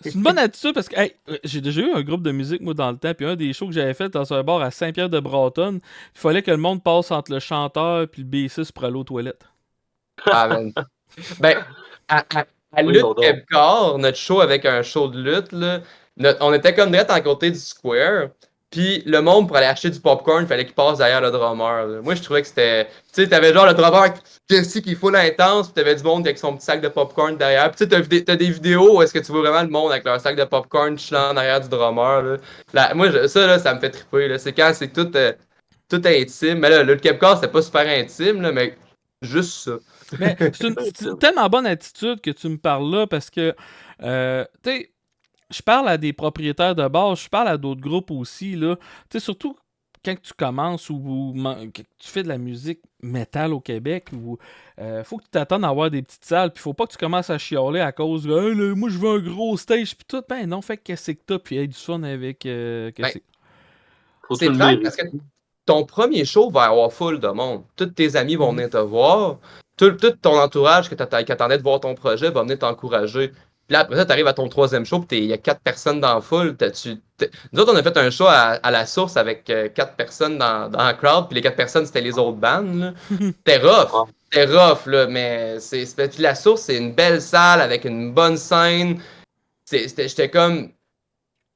C'est une bonne attitude parce que hey, j'ai déjà eu un groupe de musique moi dans le temps, puis un des shows que j'avais fait dans un bar à Saint-Pierre-de-Brattonne, il fallait que le monde passe entre le chanteur puis le bassiste pour aller aux toilettes. Ah, man. Ben, à Oui, Lutte non, non. Québecor, notre show avec un show de lutte, là, on était comme direct à côté du square. Puis le monde, pour aller acheter du popcorn, il fallait qu'il passe derrière le drummer. Là. Moi, je trouvais que c'était. Tu sais, t'avais genre le drummer Jesse qui fout l'intense, puis t'avais du monde avec son petit sac de popcorn derrière. Puis tu sais, t'as des vidéos où est-ce que tu vois vraiment le monde avec leur sac de popcorn chillant derrière du drummer. Là. Moi, ça, là, ça me fait triper. Là. C'est quand c'est tout intime. Mais là, le Québecor, c'était pas super intime, là, mais juste ça. Mais c'est une tellement bonne attitude que tu me parles là parce que, tu sais, je parle à des propriétaires de bars, je parle à d'autres groupes aussi, là. Tu sais, surtout quand tu commences ou que tu fais de la musique métal au Québec, où faut que tu t'attendes à avoir des petites salles, puis faut pas que tu commences à chialer à cause de hey, là, moi je veux un gros stage, puis tout. Ben non, fait qu'est-ce que t'as, puis hey, du fun avec. C'est plate parce que ton premier show va avoir full de monde. Tous tes amis vont venir te voir. Tout ton entourage qui attendait de voir ton projet va venir t'encourager. Puis là, après ça, tu arrives à ton troisième show, puis il y a 4 personnes dans la foule. Nous autres, on a fait un show à la source avec 4 personnes dans la crowd, puis les 4 personnes, c'était les autres bandes. C'était rough. C'était rough, là, mais puis la source, c'est une belle salle avec une bonne scène. J'étais comme.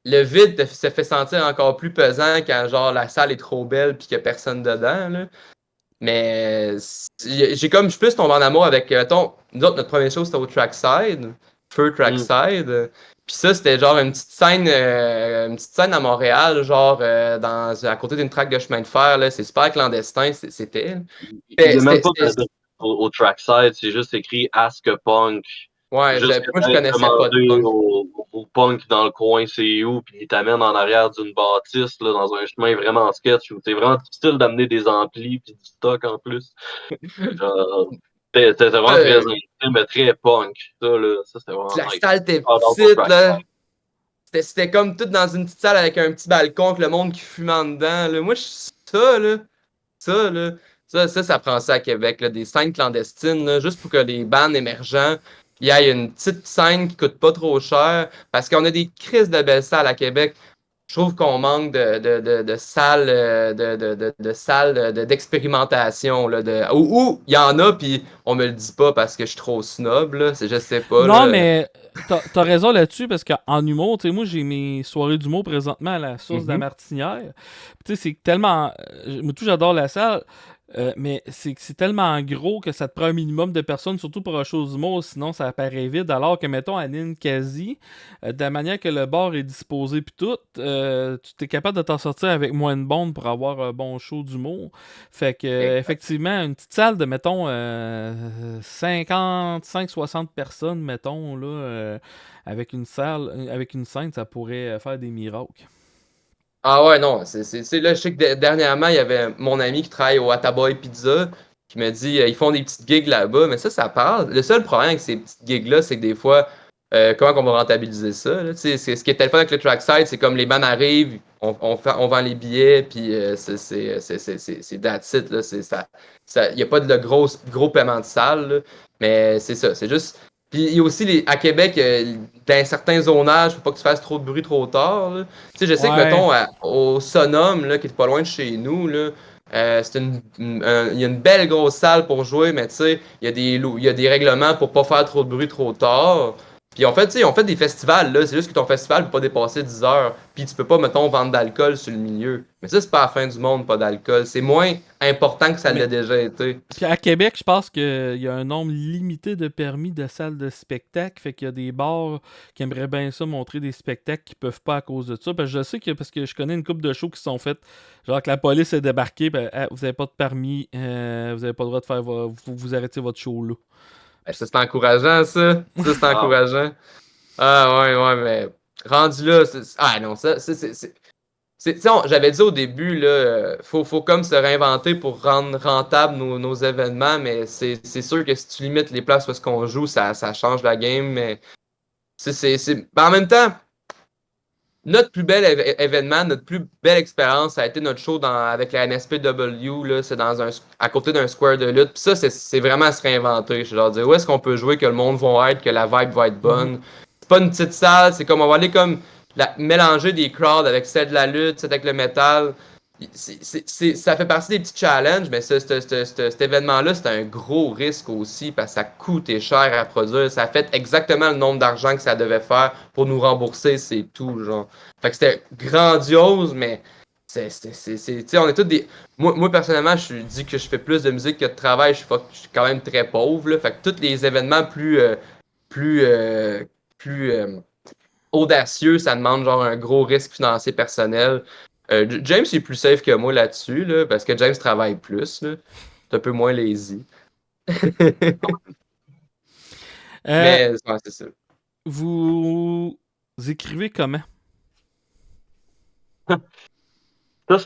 Le vide se fait sentir encore plus pesant quand genre la salle est trop belle puis qu'il n'y a personne dedans. Là. Mais j'ai comme je suis plus tombé en amour avec nous autres, notre première show c'était au Trackside, Feu Trackside. Puis ça, c'était genre une petite scène à Montréal, genre à côté d'une track de chemin de fer. Là. C'est super clandestin, c'était. Il n'y a même pas au Trackside, c'est juste écrit Ask a Punk. Ouais, moi je connaissais pas de punk. Au punk dans le coin, c'est où, puis il t'amène en arrière d'une bâtisse, là, dans un chemin vraiment sketch, où c'est vraiment difficile d'amener des amplis puis du stock en plus. C'était vraiment très intime, mais très punk. Ça, c'était vraiment la salle était petite, là. C'était comme tout dans une petite salle avec un petit balcon avec le monde qui fume en dedans. Là. Moi, ça prend ça à Québec, là, des scènes clandestines, là, juste pour que les bands émergents, il y ait une petite scène qui coûte pas trop cher, parce qu'on a des crises de belles salles à Québec. Je trouve qu'on manque de salles d'expérimentation. Où il y en a, puis on me le dit pas parce que je suis trop snob, là, je sais pas. Non, là. mais t'as raison là-dessus parce qu'en humour, tu sais, moi j'ai mes soirées d'humour présentement à la source de la Martinière. Tu sais, c'est tellement. Moi, tout, j'adore la salle. Mais c'est tellement gros que ça te prend un minimum de personnes, surtout pour un show d'humour, sinon ça apparaît vide. Alors que, mettons, à Ninkasi, de la manière que le bar est disposé, puis tout, tu es capable de t'en sortir avec moins de monde pour avoir un bon show d'humour. Fait que, effectivement, une petite salle de, mettons, 55-60 personnes, mettons, là, avec une scène, ça pourrait faire des miracles. Ah ouais, non, c'est là, je sais que dernièrement, il y avait mon ami qui travaille au Ataboy Pizza, qui me dit ils font des petites gigs là-bas, mais ça parle. Le seul problème avec ces petites gigs-là, c'est que des fois, comment on va rentabiliser ça? Là? Ce qui est le fun avec le trackside, c'est comme les bands arrivent, on vend les billets, puis c'est that's it. Il n'y a pas de gros paiement de salle, là, mais c'est ça. C'est juste. Puis il y a aussi, à Québec, dans certains zonages, faut pas que tu fasses trop de bruit trop tard. Là. Je sais que, mettons, au Sonum, là, qui est pas loin de chez nous, là, il y a une belle grosse salle pour jouer, mais tu sais, il y a des règlements pour pas faire trop de bruit trop tard. Puis on fait des festivals, là. C'est juste que ton festival peut pas dépasser 10 heures. Puis tu peux pas, mettons, vendre d'alcool sur le milieu. Mais ça, c'est pas la fin du monde, pas d'alcool. C'est moins important que ça l'a déjà été. Puis à Québec, je pense qu'il y a un nombre limité de permis de salles de spectacle. Fait qu'il y a des bars qui aimeraient bien ça montrer des spectacles qui peuvent pas à cause de ça. Parce que je sais parce que je connais une couple de shows qui se sont faites. Genre que la police est débarquée. Vous avez pas de permis. Vous avez pas le droit de faire. Vous arrêtez votre show là. Ça, c'est encourageant, ça. Ça, c'est encourageant. Ah, ouais, mais rendu là, ah non, ça, j'avais dit au début, là, faut comme se réinventer pour rendre rentable nos événements, mais c'est sûr que si tu limites les places où qu'on joue, ça change la game, mais en même temps, notre plus bel événement, notre plus belle expérience, ça a été notre show avec la NSPW, là, c'est à côté d'un square de lutte. Puis ça, c'est vraiment se réinventer. Je leur dire, où est-ce qu'on peut jouer, que le monde va être, que la vibe va être bonne. C'est pas une petite salle, c'est comme on va aller comme mélanger des crowds avec celle de la lutte, celle avec le métal. Ça fait partie des petits challenges, mais cet événement-là, c'est un gros risque aussi parce que ça coûte cher à produire. Ça fait exactement le nombre d'argent que ça devait faire pour nous rembourser, c'est tout, genre. Fait que c'était grandiose, mais on est tous des. Moi personnellement, je dis que je fais plus de musique que de travail. Je suis quand même très pauvre, là. Fait que tous les événements plus audacieux, ça demande genre un gros risque financier personnel. James est plus safe que moi là-dessus, là, parce que James travaille plus. Là. C'est un peu moins lazy. Mais c'est ça. Vous écrivez comment? Ça, moi,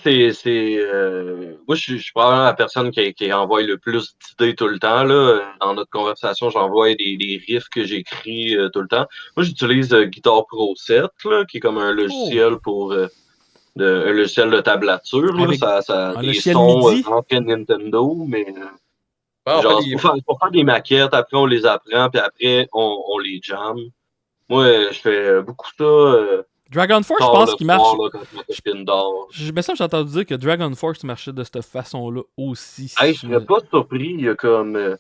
je suis probablement la personne qui envoie le plus d'idées tout le temps. Là. Dans notre conversation, j'envoie des riffs que j'écris tout le temps. Moi, j'utilise Guitar Pro 7, là, qui est comme un logiciel pour un logiciel de tablature. Là. Avec ça un des logiciel sons MIDI? rentrés Nintendo, mais Bon, pour faire des maquettes, après on les apprend, puis après on les jamme. Moi, je fais beaucoup ça. Dragon Force, je pense qu'il marche. Là, quand ma copine dort. J'ai entendu dire que Dragon Force marchait de cette façon-là aussi. Hey, je serais pas surpris. Il y a comme.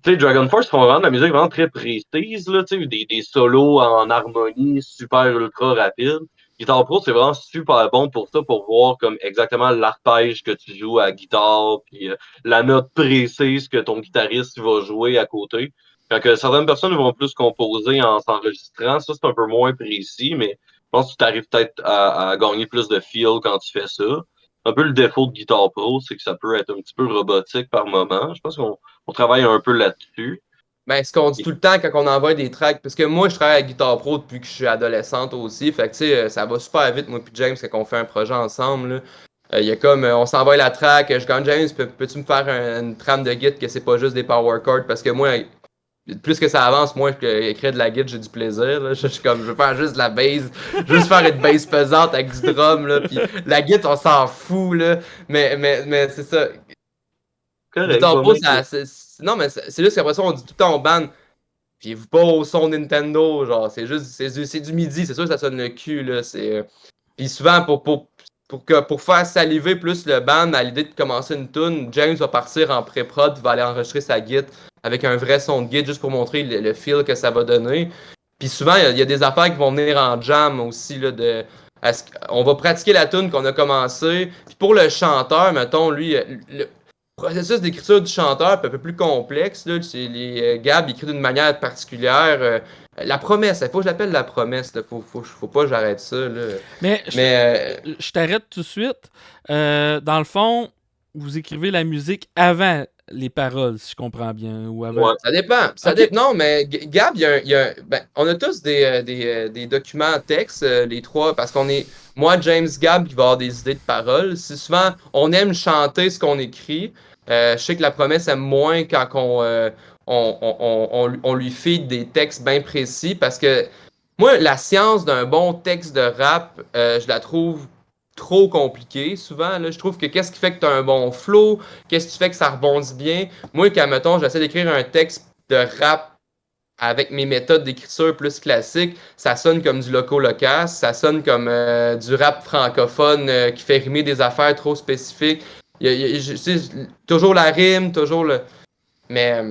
Tu sais, Dragon Force font vraiment de la musique vraiment très précise, là, tu sais, des solos en harmonie super ultra rapide. Guitar Pro, c'est vraiment super bon pour ça, pour voir comme exactement l'arpège que tu joues à la guitare, puis la note précise que ton guitariste va jouer à côté. Quand que certaines personnes vont plus composer en s'enregistrant, ça c'est un peu moins précis, mais je pense que tu arrives peut-être à gagner plus de feel quand tu fais ça. Un peu le défaut de Guitar Pro, c'est que ça peut être un petit peu robotique par moment. Je pense qu'on travaille un peu là-dessus. Ben, ce qu'on dit tout le temps quand on envoie des tracks, parce que moi, je travaille à Guitar Pro depuis que je suis adolescente aussi, fait que tu sais, ça va super vite, moi puis James, quand on fait un projet ensemble, il y a comme, on s'envoie la track, je gagne James, peux-tu me faire une trame de git que c'est pas juste des power chords, parce que moi, plus que ça avance, moins que écrire de la git, j'ai du plaisir, là. Je suis comme, je veux faire juste de la bass, juste faire une bass pesante avec du drum, là, puis la git, on s'en fout, là, mais c'est ça. Guitar Pro, non, mais c'est juste qu'après ça, on dit tout le temps au band, fiez-vous pas au son Nintendo, genre, c'est du MIDI, c'est sûr que ça sonne le cul, là, Puis souvent, pour faire saliver plus le band à l'idée de commencer une tune, James va partir en pré-prod, il va aller enregistrer sa git avec un vrai son de git, juste pour montrer le feel que ça va donner. Puis souvent, il y a des affaires qui vont venir en jam aussi, là, on va pratiquer la tune qu'on a commencé, puis pour le chanteur, mettons, lui, le processus d'écriture du chanteur est un peu plus complexe. Là. Gab écrit d'une manière particulière. La promesse, il faut que je l'appelle la promesse. Faut pas que j'arrête ça. Là. Mais je t'arrête tout de suite. Dans le fond, vous écrivez la musique avant les paroles, si je comprends bien. Ou avant... Ouais, ça dépend. Non, mais Gab, on a tous des documents texte, les trois, parce qu'on est. Moi, James, Gab, qui va avoir des idées de paroles. C'est souvent, on aime chanter ce qu'on écrit. Je sais que La Promesse aime moins quand on lui fait des textes bien précis parce que moi, la science d'un bon texte de rap, je la trouve trop compliquée souvent. Là. Je trouve que qu'est-ce qui fait que tu as un bon flow, qu'est-ce qui fait que ça rebondit bien. Moi, quand, mettons, j'essaie d'écrire un texte de rap avec mes méthodes d'écriture plus classiques, ça sonne comme du loco-locasse, ça sonne comme du rap francophone qui fait rimer des affaires trop spécifiques. Toujours la rime, toujours le. Mais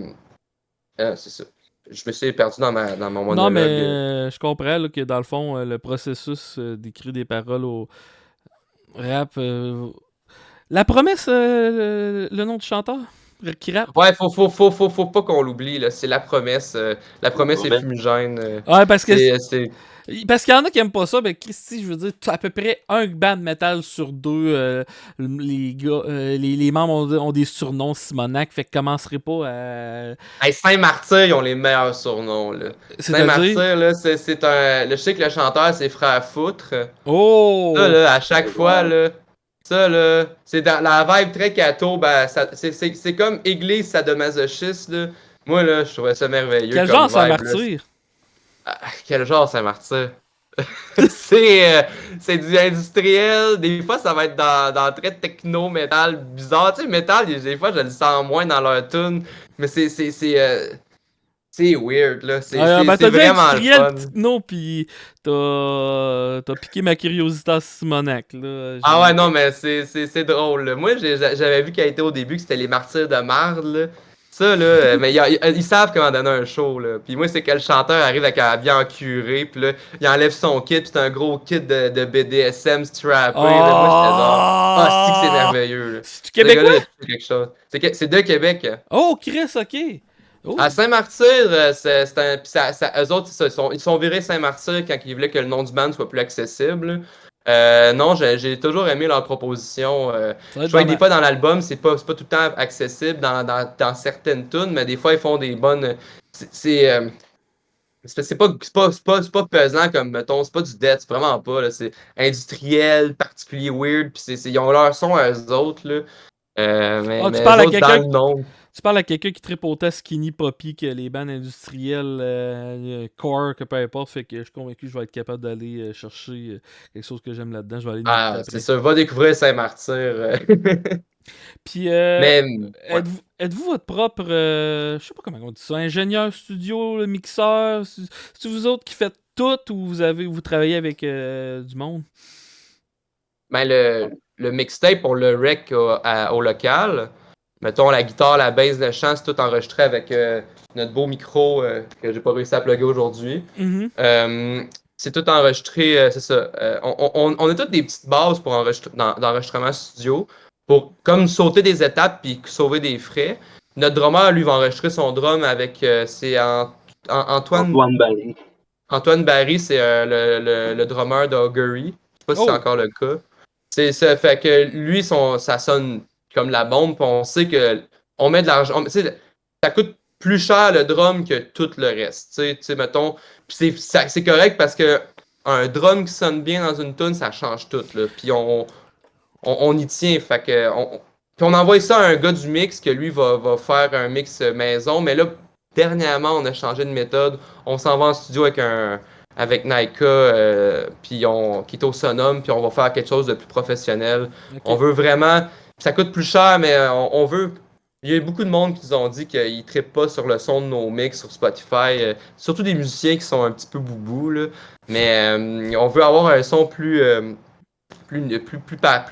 c'est ça. Je me suis perdu dans mon Non, mais monologue. je comprends là, que dans le fond, le processus d'écrire des paroles au rap. La promesse, le nom du chanteur qui rappe. Ouais, faut pas qu'on l'oublie, là. C'est La Promesse. La Promesse est Promesse. fumigène. Ouais, parce que C'est. parce qu'il y en a qui aiment pas ça, mais Christy, je veux dire, à peu près un band metal sur deux, les gars, les membres ont des surnoms Simonac, fait que commencerait pas à. Hey, Saint-Martyr, ils ont les meilleurs surnoms, là. C'est-à-dire. Saint-Martyr, là, c'est un. Je sais que le chanteur, c'est Frère Foutre. Ça, Oh! là, à chaque fois, là. Ça, là. C'est dans la vibe très catho. Ben, c'est comme église sadomasochiste, là. Moi, là, je trouvais ça merveilleux Quel comme genre ça vibe, là. martyr? Ah, quel genre, Saint-Martyr? C'est du industriel. Des fois, ça va être dans très techno-métal bizarre. Tu sais, métal, des fois, je le sens moins dans leur tune. Mais c'est weird, là. Ben C'est t'as dit vraiment le industriel fun. pis techno, pis t'as piqué ma curiosité à Simonac, là. Ah ouais, non, mais c'est drôle, là. Moi, j'avais vu qu'elle était au début, que c'était les martyrs de marde, là. Ça, là, mais ils savent comment donner un show, là. Puis moi, c'est que le chanteur arrive avec un habillé en curé, puis là, il enlève son kit, puis c'est un gros kit de BDSM strappé, là. Moi, j'étais genre, ah, c'est que c'est Oh! merveilleux, là. C'est-tu Ce gars-là, québécois? il a touché quelque chose. C'est de Québec. Oh, Chris, ok. À Oh. Saint-Martyr, c'est un. Puis eux autres, ils sont virés Saint-Martyr quand ils voulaient que le nom du band soit plus accessible. Non, j'ai toujours aimé leur proposition. Ça va être Je vois dans que des ma. fois dans l'album, c'est pas tout le temps accessible dans certaines tunes, mais des fois ils font des bonnes. C'est c'est pas pesant comme mettons, c'est pas du death, c'est vraiment pas. Là, c'est industriel, particulier, weird, puis ils ont leur son à eux autres. Là. Oh, Mais eux autres dans le nom. Tu parles à quelqu'un qui tripe autant Skinny Poppy que les bandes industrielles, core, que peu importe. Fait que je suis convaincu que je vais être capable d'aller chercher quelque chose que j'aime là-dedans. Je vais aller l'écouter Ah, c'est après. ça, va découvrir Saint-Martyr. Puis, Mais ouais. êtes-vous votre propre, je sais pas comment on dit ça, ingénieur studio, le mixeur? C'est vous autres qui faites tout ou vous travaillez avec du monde? Ben, le mixtape, on le rec au local. Mettons la guitare, la bass, le chant, c'est tout enregistré avec notre beau micro que j'ai pas réussi à plugger aujourd'hui. Mhm. C'est tout enregistré, c'est ça. On a toutes des petites bases pour d'enregistrement studio pour comme sauter des étapes puis sauver des frais. Notre drummer, lui, va enregistrer son drum avec Antoine. Antoine Barry. Antoine Barry, c'est le drummer d'Augury. Je sais pas si c'est Oh! encore le cas. C'est ça fait que lui, ça sonne comme la bombe. Puis on sait que on met de l'argent. Ça coûte plus cher le drum que tout le reste. Tu sais, mettons. Puis c'est correct parce que un drum qui sonne bien dans une tune, ça change tout. Là. Puis on y tient. Fait que puis on envoie ça à un gars du mix que lui va faire un mix maison. Mais là, dernièrement, on a changé de méthode. On s'en va en studio avec Naika, qui est au Sonum, puis on va faire quelque chose de plus professionnel. Ok. On veut vraiment. Ça coûte plus cher, mais on veut. Il y a beaucoup de monde qui nous ont dit qu'ils ne trippent pas sur le son de nos mix sur Spotify. Surtout des musiciens qui sont un petit peu boubou, là. Mais on veut avoir un son plus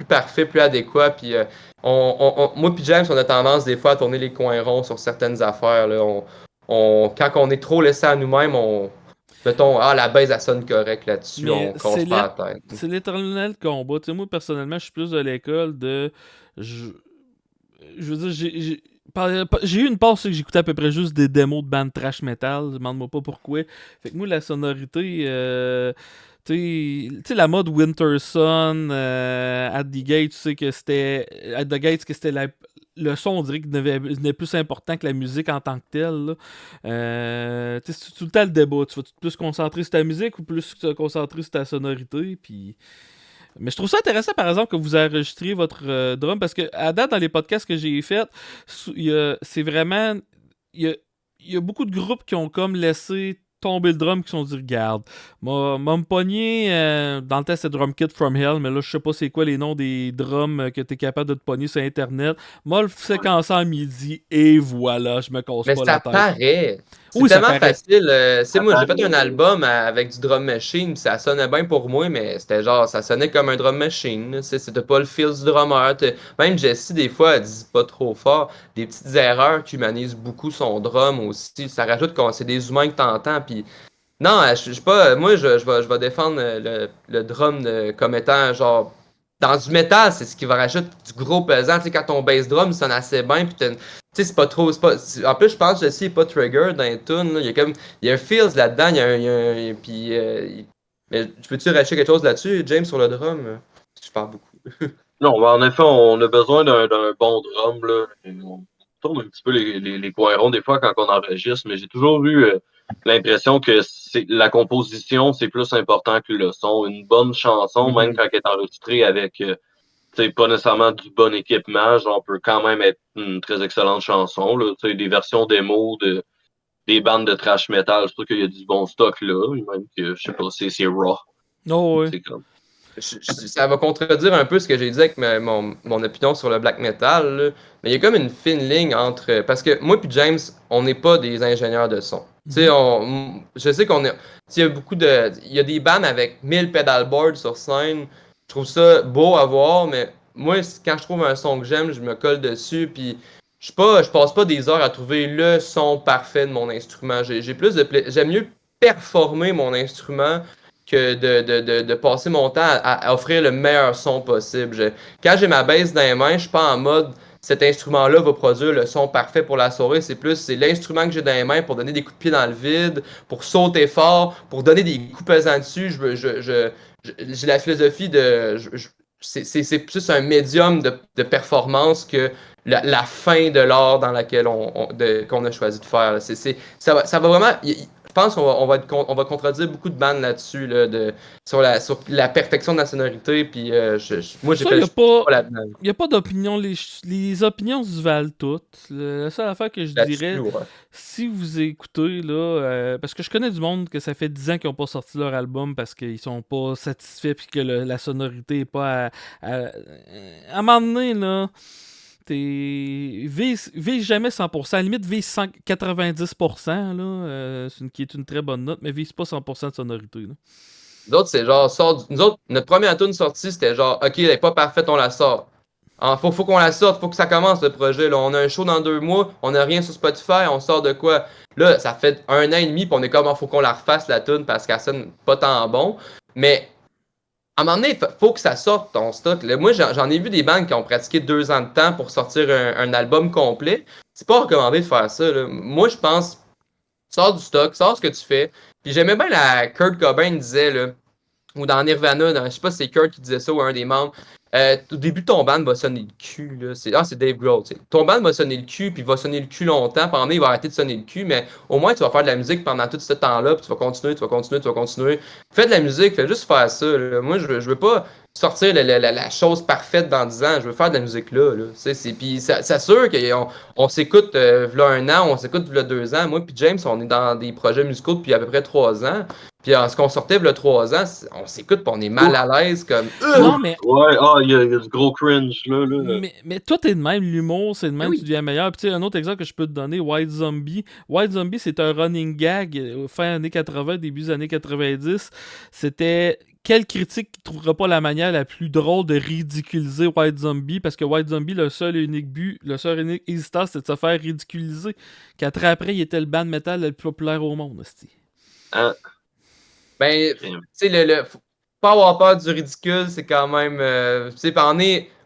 parfait, plus adéquat. Puis, moi et James, on a tendance des fois à tourner les coins ronds sur certaines affaires. Là. Quand on est trop laissé à nous-mêmes, mettons, la base, elle sonne correct là-dessus, Mais on casse pas la tête. c'est l'éternel combat. Tu sais, moi, personnellement, je suis plus de l'école de. Je, je veux dire, j'ai eu une passe que j'écoutais à peu près juste des démos de bandes trash metal. Demande-moi pas pourquoi. Fait que moi, la sonorité. Tu sais, la mode Winter Sun, At the Gate, tu sais que c'était. At the Gates, que c'était le son, on dirait qu'il n'est plus important que la musique en tant que telle. Là. C'est tout le temps le débat. Tu vas plus te concentrer sur ta musique ou plus te concentrer sur ta sonorité. Puis Mais je trouve ça intéressant, par exemple, que vous enregistriez votre drum, parce que à date, dans les podcasts que j'ai faits, c'est vraiment... Il y a, il y a beaucoup de groupes qui ont comme laissé tomber le drum, qui se sont dit, regarde, m'a me pogné, dans le test, c'est Drum Kit from Hell, mais là, je sais pas c'est quoi les noms des drums que t'es capable de te pogner sur Internet. Moi, le séquencer à midi, et voilà, je me casse Mais pas ça la tête. paraît. C'est Oui, ça tellement paraît. facile. Moi, j'ai paraît, fait un album avec du drum machine, pis ça sonnait bien pour moi, mais c'était genre, ça sonnait comme un drum machine. C'était pas le feel du drummer. Même Jessie, des fois, elle dit pas trop fort. Des petites erreurs qui humanisent beaucoup son drum aussi. Ça rajoute que c'est des humains que t'entends, puis non, je suis pas. Moi, je vais défendre le drum comme étant genre. Dans du métal, c'est ce qui va rajouter du gros pesant. Tu sais, quand ton bass drum sonne assez bien, puis tu sais, c'est pas trop. En plus, je pense que Jesse est pas trigger dans les tunes. Là. Il y a comme. Il y a un feels là-dedans. Puis. Mais peux-tu racheter quelque chose là-dessus, James, sur le drum? Je parle beaucoup. Non, ben, en effet, on a besoin d'un bon drum, là. On tourne un petit peu les poirons des fois quand on enregistre, mais j'ai toujours eu l'impression que la composition, c'est plus important que le son. Une bonne chanson, même quand elle est enregistrée avec pas nécessairement du bon équipement, genre, peut quand même être une très excellente chanson. Là. Des versions démo des bandes de thrash metal, je trouve qu'il y a du bon stock là, même que je sais pas, c'est raw. Oh, ouais. C'est comme. Ça va contredire un peu ce que j'ai dit avec mon opinion sur le black metal, là. Mais il y a comme une fine ligne entre. Parce que moi et James, on n'est pas des ingénieurs de son. Tu sais, je sais qu'on est. Il y a beaucoup de. Il y a des bands avec 1000 pedalboards sur scène. Je trouve ça beau à voir, mais moi, quand je trouve un son que j'aime, je me colle dessus. Puis je passe pas des heures à trouver le son parfait de mon instrument. J'ai plus de J'aime mieux performer mon instrument que de passer mon temps à offrir le meilleur son possible. Quand j'ai ma bass dans les mains, je suis pas en mode cet instrument-là va produire le son parfait pour la soirée. C'est l'instrument que j'ai dans les mains pour donner des coups de pied dans le vide, pour sauter fort, pour donner des coups pesants dessus. J'ai la philosophie de. C'est plus un médium de performance que la fin de l'art dans laquelle qu'on a choisi de faire. Ça va vraiment. Je pense qu'on va contredire beaucoup de bandes là-dessus, sur la perfection de la sonorité. Puis moi, j'ai Ça, fait il le choix là-dedans. n'y a pas d'opinion. Les opinions se valent toutes. La seule affaire que je Là-dessus, dirais, ouais. si vous écoutez, là, parce que je connais du monde que ça fait 10 ans qu'ils n'ont pas sorti leur album parce qu'ils sont pas satisfaits puis que la sonorité est pas à un moment donné, là, vise jamais 100%. À la limite, vise 90%, là, qui est une très bonne note, mais vise pas 100% de sonorité. Là. Nous autres, c'est genre, nous autres, notre première tune sortie, c'était genre, OK, elle est pas parfaite, on la sort. Faut qu'on la sorte, faut que ça commence le projet. Là. On a un show dans 2 mois, on n'a rien sur Spotify, on sort de quoi? Là, ça fait 1 an et demi, puis on est comme, faut qu'on la refasse la tune parce qu'elle sonne pas tant bon. Mais à un moment donné, faut que ça sorte ton stock. Là. Moi, j'en ai vu des bandes qui ont pratiqué 2 ans de temps pour sortir un album complet. C'est pas recommandé de faire ça. Là. Moi, je pense, sors du stock, sors ce que tu fais. Puis j'aimais bien Kurt Cobain disait, là, ou dans Nirvana, je sais pas si c'est Kurt qui disait ça ou un des membres. Au début, ton band va sonner le cul. Là. C'est Dave Grohl. T'sais. Ton band va sonner le cul, puis il va sonner le cul longtemps. Pendant il va arrêter de sonner le cul, mais au moins, tu vas faire de la musique pendant tout ce temps-là, puis tu vas continuer, tu vas continuer, tu vas continuer. Fais de la musique, fais juste faire ça. Là. Moi, je veux pas sortir la chose parfaite dans 10 ans. Je veux faire de la musique là. Puis c'est sûr qu'on s'écoute v'là 1 an, on s'écoute v'là 2 ans. Moi, puis James, on est dans des projets musicaux depuis à peu près 3 ans. Puis en ce qu'on sortait v'là 3 ans, on s'écoute, puis on est mal à l'aise comme. Non, mais. Ouais, il y a du gros cringe là. Mais toi, t'es de même, l'humour, c'est de même, Oui. tu deviens meilleur. Puis tu sais, un autre exemple que je peux te donner, White Zombie. White Zombie, c'est un running gag fin années 80, début des années 90. C'était quel critique qui trouvera pas la manière la plus drôle de ridiculiser White Zombie, parce que White Zombie, le seul et unique but, le seul et unique hésitant, c'était de se faire ridiculiser. 4 ans après, il était le band metal le plus populaire au monde. Hein? Ben, tu sais, faut pas avoir peur du ridicule, c'est quand même. Tu sais,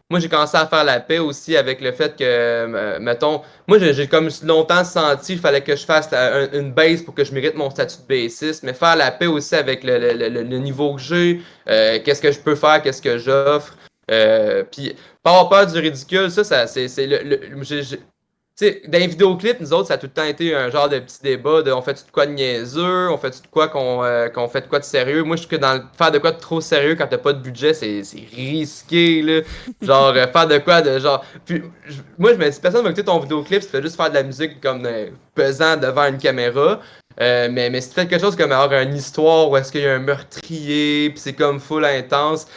moi, j'ai commencé à faire la paix aussi avec le fait que, mettons, moi, j'ai comme longtemps senti qu'il fallait que je fasse une base pour que je mérite mon statut de bassiste, mais faire la paix aussi avec le niveau que j'ai, qu'est-ce que je peux faire, qu'est-ce que j'offre. Puis, pas avoir peur du ridicule, ça c'est sais, dans les vidéoclips, nous autres, ça a tout le temps été un genre de petit débat de on fait de quoi de niaiseux, on fait de quoi qu'on fait de quoi de sérieux. Moi, je trouve que faire de quoi de trop sérieux quand t'as pas de budget, c'est risqué, là. Genre, faire de quoi de genre. Puis, moi, je me dis, personne va écouter ton vidéoclip si tu fais juste faire de la musique comme pesant devant une caméra. Mais si tu fais quelque chose comme avoir une histoire où est-ce qu'il y a un meurtrier, puis c'est comme full intense,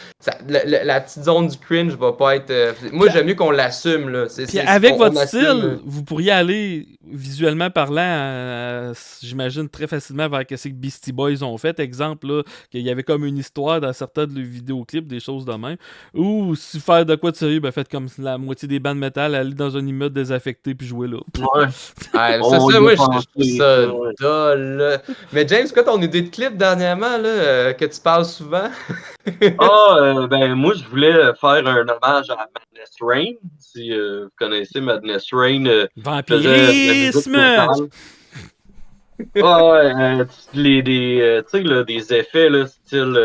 la petite zone du cringe va pas être. Moi, j'aime mieux qu'on l'assume, là. Puis avec votre assume, style, vous pourriez aller visuellement parlant, j'imagine très facilement vers ce que Beastie Boys ont fait. Exemple, là, qu'il y avait comme une histoire dans certains de leurs vidéoclips, des choses de même. Ou si faire de quoi de sérieux, ben faites comme la moitié des bandes métal, aller dans un immeuble désaffecté puis jouer là. Ouais. Moi, je trouve ça dole, là. Mais James, quoi ton idée de clip dernièrement, là, que tu parles souvent? Ben moi je voulais faire un hommage à Madness Rain. Si vous connaissez Madness Rain, faisait de la musique Vampirisme! métal. Tu sais, là, des effets, là, style,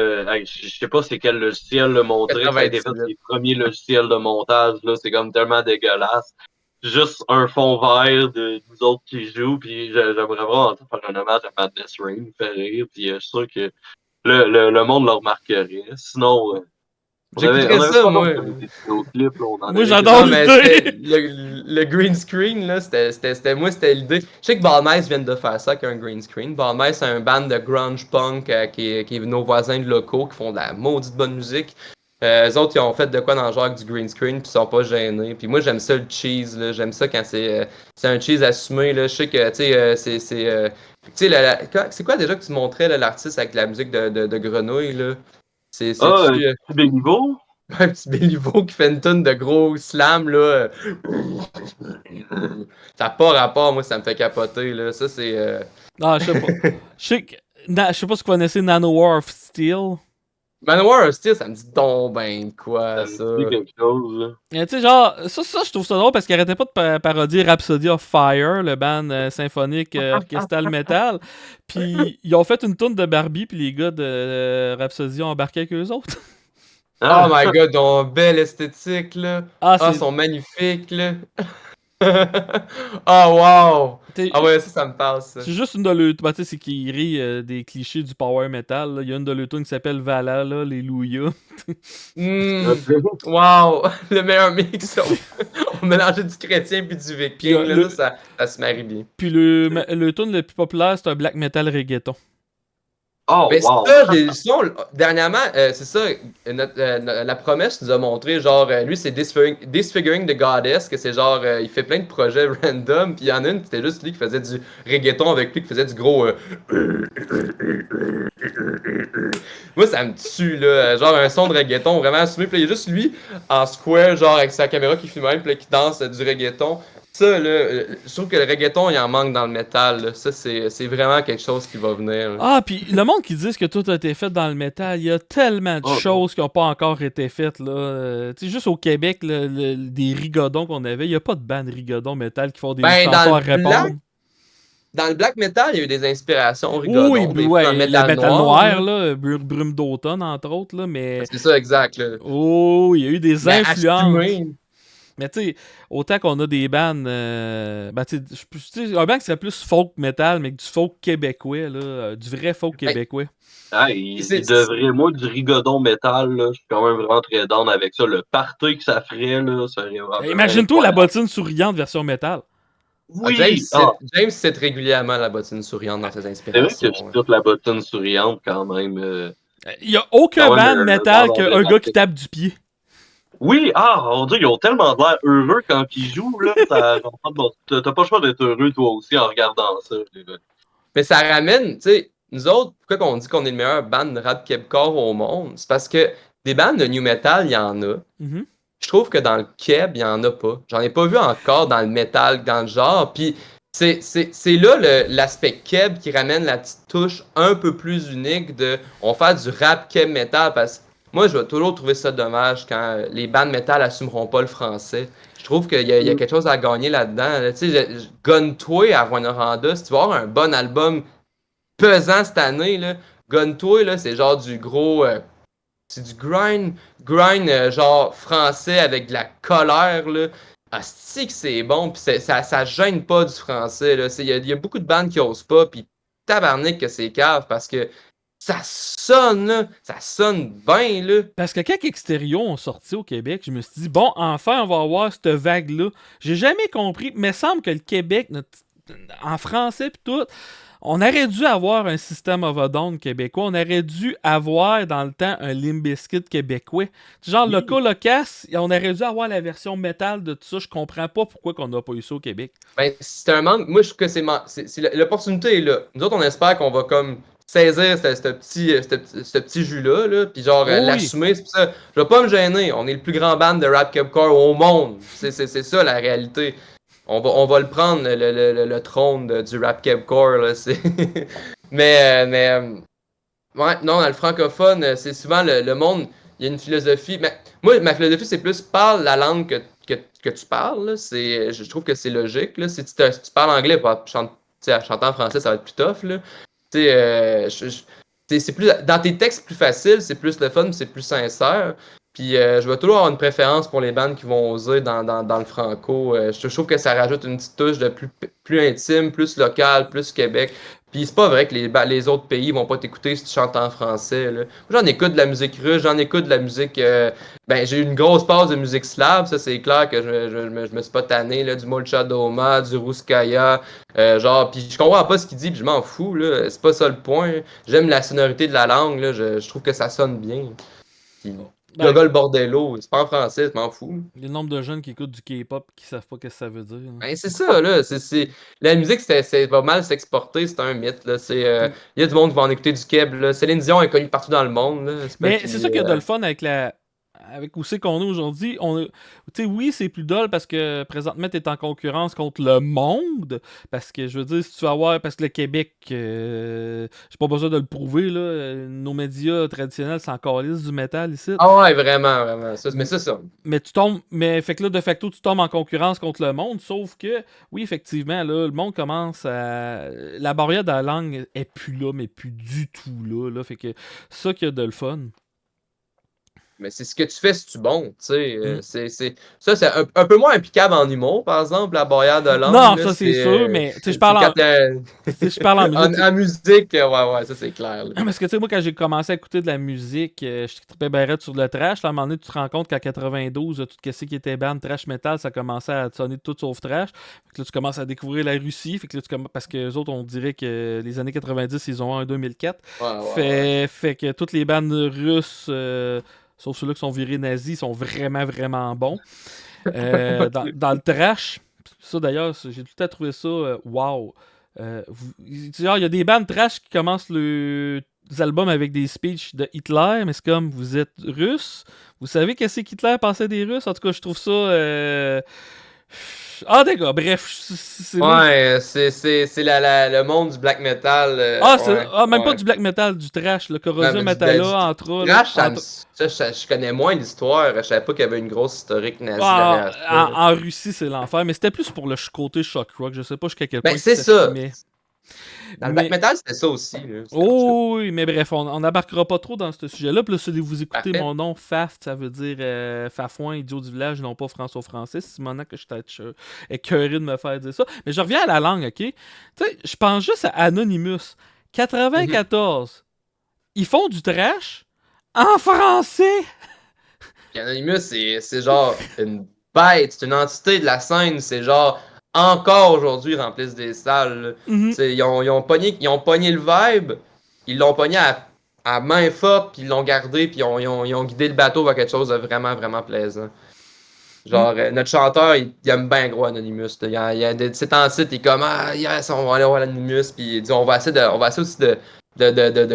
je sais pas c'est quel logiciel le montrer, ça a été fait 98. les premiers logiciels de montage, là, c'est comme tellement dégueulasse. Juste un fond vert de nous autres qui jouent, puis j'aimerais vraiment faire un hommage à Madness Rain, me faire rire, puis je suis sûr que le monde le remarquerait. Sinon, J'écouterais ça, pas moi. des vidéoclips, là, on en Moi, avait j'adore Non, mais l'idée. le green screen, là, c'était l'idée. Je sais que Balmace vient de faire ça avec un green screen. Balmace, c'est un band de grunge punk qui est nos voisins de locaux qui font de la maudite bonne musique. Eux autres, ils ont fait de quoi dans le genre avec du green screen, puis ils sont pas gênés. Puis moi, j'aime ça le cheese, là. J'aime ça quand c'est un cheese assumé, là. Je sais que, tu sais, tu sais, c'est quoi déjà que tu montrais, là, l'artiste avec la musique de Grenouille, là? C'est-tu, petit Béliveau? un petit Béliveau qui fait une tonne de gros slam, là. Ça n'a pas rapport, moi, ça me fait capoter, là. Ça, c'est. Ah, je sais pas. Je sais pas si vous connaissez Nanowar of Steel. Manowar of Steel, ça me dit donc ben quoi, ça. Ça me dit quelque chose, là. Tu sais, genre, ça, je trouve ça drôle parce qu'il arrêtait pas de parodier Rhapsody of Fire, le band symphonique orchestral metal. Puis ils ont fait une tourne de Barbie, puis les gars de Rhapsody ont embarqué avec eux autres. Oh my god, donc belle esthétique, là. Ah, Ah, ils sont magnifiques, là. Oh wow! Ah ouais, ça me passe, ça. C'est juste une de leurs. Ben, tu sais, c'est qu'ils rient des clichés du power metal. Là. Il y a une de leurs tunes qui s'appelle Vala, là, Alléluia. Wow! Le meilleur mix. On mélangeait du chrétien puis du viking, là, ça se marie bien. Puis le tune le plus populaire, c'est un black metal reggaeton. Oh, Mais wow! dernièrement, c'est ça, la promesse nous a montré, genre, lui, c'est Disfiguring the Goddess, que c'est genre, il fait plein de projets random, puis il y en a une, c'était juste lui qui faisait du reggaeton avec lui, qui faisait du gros. Moi, ça me tue, là, genre un son de reggaeton vraiment assumé, puis il y a juste lui, en square, genre, avec sa caméra qui filme même, puis là, qui danse du reggaeton. Ça, là, je trouve que le reggaeton, il en manque dans le métal. Là. Ça, c'est vraiment quelque chose qui va venir. Là. Ah, puis le monde qui dit que tout a été fait dans le métal, il y a tellement de choses qui n'ont pas encore été faites. Là. Tu sais, juste au Québec, des rigodons qu'on avait, il n'y a pas de band rigodons métal qui font des chansons à répondre. Dans le black metal, il y a eu des inspirations rigodons. Oui, dans le métal noir, là, Brume d'automne, entre autres. Là, mais... C'est ça, exact. Là. Oh, il y a eu des influences. Assumé. Mais tu sais, autant qu'on a des bands. Ben, tu sais, un band qui serait plus folk metal, mais du folk québécois, là, du vrai folk québécois. Ah, il devrait, moi, du rigodon métal, là, je suis quand même vraiment très down avec ça. Le party que ça ferait, là, ça serait vraiment. Imagine-toi la bottine souriante version métal. Oui! James cite régulièrement la bottine souriante dans ses inspirations. C'est vrai que je cite la bottine souriante quand même. Il n'y a aucun band métal qu'un gars qui tape du pied. Oui, on dit qu'ils ont tellement l'air heureux quand ils jouent, là. T'as pas le choix d'être heureux toi aussi en regardant ça. Mais ça ramène, tu sais, nous autres, pourquoi qu'on dit qu'on est le meilleur band de rap québécois au monde? C'est parce que des bandes de new metal, il y en a. Mm-hmm. Je trouve que dans le keb, il n'y en a pas. J'en ai pas vu encore dans le metal, dans le genre. Puis c'est là l'aspect keb qui ramène la petite touche un peu plus unique de on fait du rap keb metal parce que moi, je vais toujours trouver ça dommage quand les bandes metal assumeront pas le français. Je trouve qu'il y a quelque chose à gagner là-dedans. Là. Tu sais, Gun-Toi à Rwanda, si tu veux avoir un bon album pesant cette année, là, Gun-Toi, là, c'est genre du gros... c'est du grind genre français avec de la colère, là. asti que c'est bon, puis ça gêne pas du français, là. Il y a beaucoup de bandes qui osent pas, puis tabarnak que c'est cave, parce que ça sonne, là. Ça sonne bien, là. Parce que quand Extérieur ont sorti au Québec, je me suis dit, bon, enfin, on va avoir cette vague-là. J'ai jamais compris, mais il semble que le Québec, en français pis tout, on aurait dû avoir un système of a Down québécois. On aurait dû avoir, dans le temps, un Limp Bizkit québécois. Genre, Loco Locas, on aurait dû avoir la version métal de tout ça. Je comprends pas pourquoi on n'a pas eu ça au Québec. Ben, c'est un manque. Moi, je trouve que l'opportunité est là. Nous autres, on espère qu'on va comme saisir ce petit jus-là, là, puis genre Oui. l'assumer. C'est pour ça. Je vais pas me gêner. On est le plus grand band de rap québécois au monde. C'est ça la réalité. On va le prendre, le trône du rap québécois, là. Mais ouais, non, dans le francophone, c'est souvent le monde, il y a une philosophie. Mais moi, ma philosophie, c'est plus parle la langue que tu parles. Là. Je trouve que c'est logique. Là. Si tu parles anglais, chanter en français, ça va être plus tough. Là. Tu sais, c'est plus, dans tes textes plus faciles, c'est plus le fun, c'est plus sincère. Puis je vais toujours avoir une préférence pour les bandes qui vont oser dans le franco. Je trouve que ça rajoute une petite touche de plus intime, plus local, plus Québec. Puis c'est pas vrai que les autres pays vont pas t'écouter si tu chantes en français. Là. J'en écoute de la musique russe, j'en écoute de la musique. Ben, j'ai eu une grosse passe de musique slave, ça c'est clair que je me suis pas tanné, là, du Molchadoma, du Rouskaya. Genre, puis je comprends pas ce qu'il dit, puis je m'en fous, là. C'est pas ça le point. J'aime la sonorité de la langue, là. Je trouve que ça sonne bien. Puis, Gogol Bordello, c'est pas en français, je m'en fous. Le nombre de jeunes qui écoutent du K-pop qui savent pas ce que ça veut dire. Ben, c'est ça, là. La musique, va mal s'exporter, c'est un mythe, là. Il y a du monde qui va en écouter du Keb, là. Céline Dion est connue partout dans le monde, là. Mais c'est ça qu'il y a de le fun avec où c'est qu'on est aujourd'hui. Tu sais, oui, c'est plus dole parce que présentement, tu es en concurrence contre le monde. Parce que, je veux dire, si tu vas voir, parce que le Québec, j'ai pas besoin de le prouver, là, nos médias traditionnels s'en calissent du métal ici. Ah ouais, vraiment, vraiment. Mais c'est ça. Mais tu tombes, mais fait que là, de facto, tu tombes en concurrence contre le monde. Sauf que, oui, effectivement, là, le monde commence à. La barrière de la langue est plus là, mais plus du tout là. Fait que ça qu'il y a de le fun. Mais c'est ce que tu fais si tu bon, tu sais. Ça, c'est un peu moins implicable en humour, par exemple, la barrière de langue. Non, là, ça c'est sûr, mais tu sais, je parle en musique. En musique, ouais, ça c'est clair. Là. Parce que tu sais, moi, quand j'ai commencé à écouter de la musique, je tripais bien raide sur le trash. Là, à un moment donné, tu te rends compte qu'en 92, tout ce qui était band trash metal, ça commençait à sonner tout sauf trash. Fait que là, tu commences à découvrir la Russie. Fait que là, parce que les autres, on dirait que les années 90, ils ont un 2004. Fait que toutes les bandes russes. Sauf ceux-là qui sont virés nazis, sont vraiment, vraiment bons. Dans le trash, ça d'ailleurs, j'ai tout à trouvé ça wow. Il y a des bandes trash qui commencent les albums avec des speeches de Hitler, mais c'est comme, vous êtes russe, vous savez qu'est-ce qu'Hitler pensait des Russes? En tout cas, je trouve ça... Ah, d'accord, bref. C'est le monde du black metal. Même pas du black metal, du trash, le Corrosion Metalla, entre autres. Trash, je connais moins l'histoire. Je savais pas qu'il y avait une grosse historique nazie derrière ça. En Russie, c'est l'enfer, mais c'était plus pour le côté shock rock. Je sais pas jusqu'à quel point. Ben, c'est ça. Dans le black metal, c'était ça aussi. Là. Oh oui, mais bref, on n'embarquera pas trop dans ce sujet-là. Puis là, si vous écoutez mon nom, Faf, ça veut dire Fafouin, idiot du village, non pas François-Français. C'est maintenant que je suis écœuré de me faire dire ça. Mais je reviens à la langue, ok? Tu sais, je pense juste à Anonymous. 94. Ils font du trash en français. Puis Anonymous, c'est genre une bête, c'est une entité de la scène. C'est genre... Encore aujourd'hui, ils remplissent des salles. Ils ont pogné le vibe, ils l'ont pogné à main forte, puis ils l'ont gardé, puis ils ont guidé le bateau vers quelque chose de vraiment, vraiment plaisant. Genre, notre chanteur, il aime bien gros Anonymous. Il y a c'est en site, il est comme, yes, on va aller voir Anonymous, puis il dit, on va essayer aussi de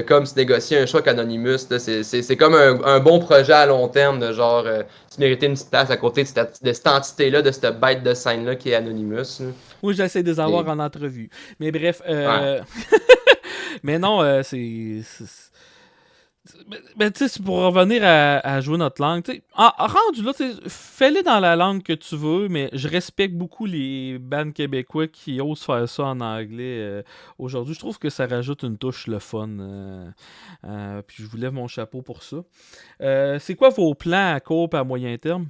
comme se négocier un choix Anonymous. C'est comme un bon projet à long terme de genre se mériter une petite place à côté de cette entité-là, de cette bête de scène-là qui est Anonymous. Là. Oui, j'essaie de les avoir en entrevue. Mais bref, mais non, c'est... Mais tu sais, c'est pour revenir à jouer notre langue. Rendu là, fais-le dans la langue que tu veux, mais je respecte beaucoup les bands québécois qui osent faire ça en anglais aujourd'hui. Je trouve que ça rajoute une touche le fun. Puis je vous lève mon chapeau pour ça. C'est quoi vos plans à court et à moyen terme?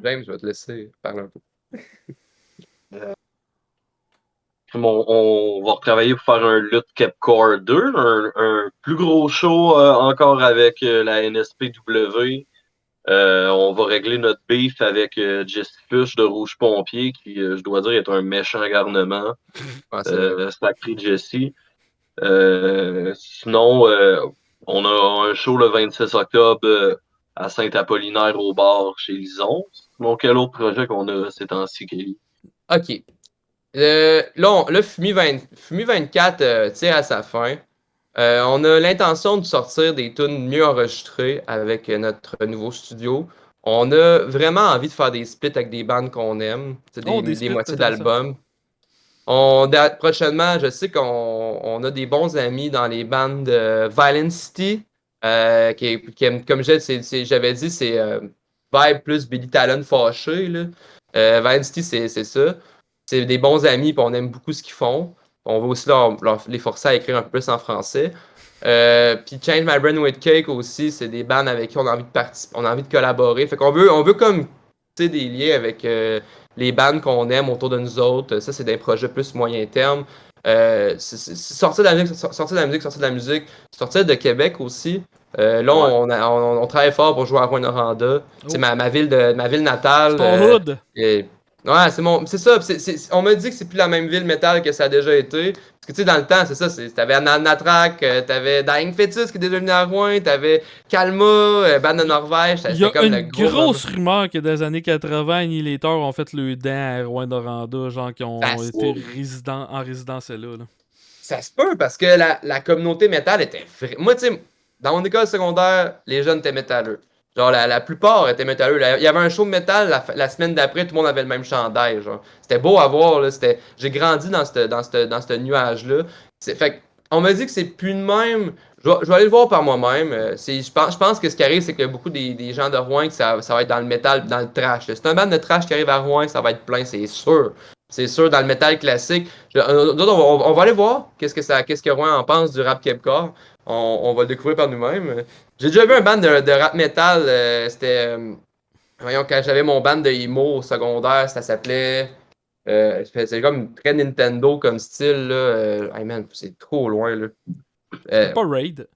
James, je vais te laisser parler un peu. On va retravailler pour faire un Lutte Capcore 2, un plus gros show encore avec la NSPW. On va régler notre beef avec Jesse Fush de Rouge Pompier, qui, je dois dire, est un méchant garnement. Ouais, c'est vrai. Sacré Jesse. Sinon, on a un show le 26 octobre à Saint-Apollinaire au bar chez Lison. Sinon, quel autre projet qu'on a ces temps-ci, Kelly? OK. Là, Fumi 24 tire à sa fin. On a l'intention de sortir des tunes mieux enregistrées avec notre nouveau studio. On a vraiment envie de faire des splits avec des bandes qu'on aime, Oh, des des splits, moitiés t'aimerais ça. d'albums. Prochainement, je sais qu'on a des bons amis dans les bandes de Violent City, comme j'avais dit, c'est vibe plus Billy Talon fâché. Là. Violent City, c'est ça. C'est des bons amis, puis on aime beaucoup ce qu'ils font. On va aussi les forcer à écrire un peu plus en français. Puis Change My Brain with Cake aussi, c'est des bands avec qui on a envie de participer, on a envie de collaborer. Fait on veut comme des liens avec les bands qu'on aime autour de nous autres. Ça, c'est des projets plus moyen terme. Sortir de la musique, sortir de la musique, sortir de la musique, sortir de Québec aussi. Là, Ouais. on travaille fort pour jouer à Rouyn-Noranda. C'est Oh. ma ville natale. C'est ton hood. Ouais, c'est ça. On m'a dit que c'est plus la même ville métal que ça a déjà été. Parce que tu sais, dans le temps, c'est ça. T'avais Natrac, t'avais Dying Fetus qui est déjà venu à Rouen, t'avais Kalma, Band de Norvège. Il y C'était a comme le une gros grosse rumeur que dans les années 80, Annihilator ont fait le dent à Rouen-Noranda, genre qui ont Ça se été peut. en résidence là. Ça se peut parce que la communauté métal était Moi, tu sais, dans mon école secondaire, les jeunes étaient métalleux. Genre, la plupart étaient métalleux. Il y avait un show de métal la semaine d'après, tout le monde avait le même chandail. Genre. C'était beau à voir. Là. J'ai grandi dans ce nuage-là. Fait que, on m'a dit que c'est plus de même. Je vais aller le voir par moi-même. Je pense que ce qui arrive, c'est que beaucoup des gens de Rouen, que ça va être dans le métal, dans le trash. C'est un band de trash qui arrive à Rouen, ça va être plein, c'est sûr. C'est sûr, dans le métal classique. On va aller voir qu'est-ce que Rouen en pense du rap Québécois. On va le découvrir par nous-mêmes. J'ai déjà vu un band de rap metal. C'était. Voyons, quand j'avais mon band de emo au secondaire, ça s'appelait. C'est comme très Nintendo comme style. Là. Hey man, c'est trop loin. Là. C'était Euh, pas Raid.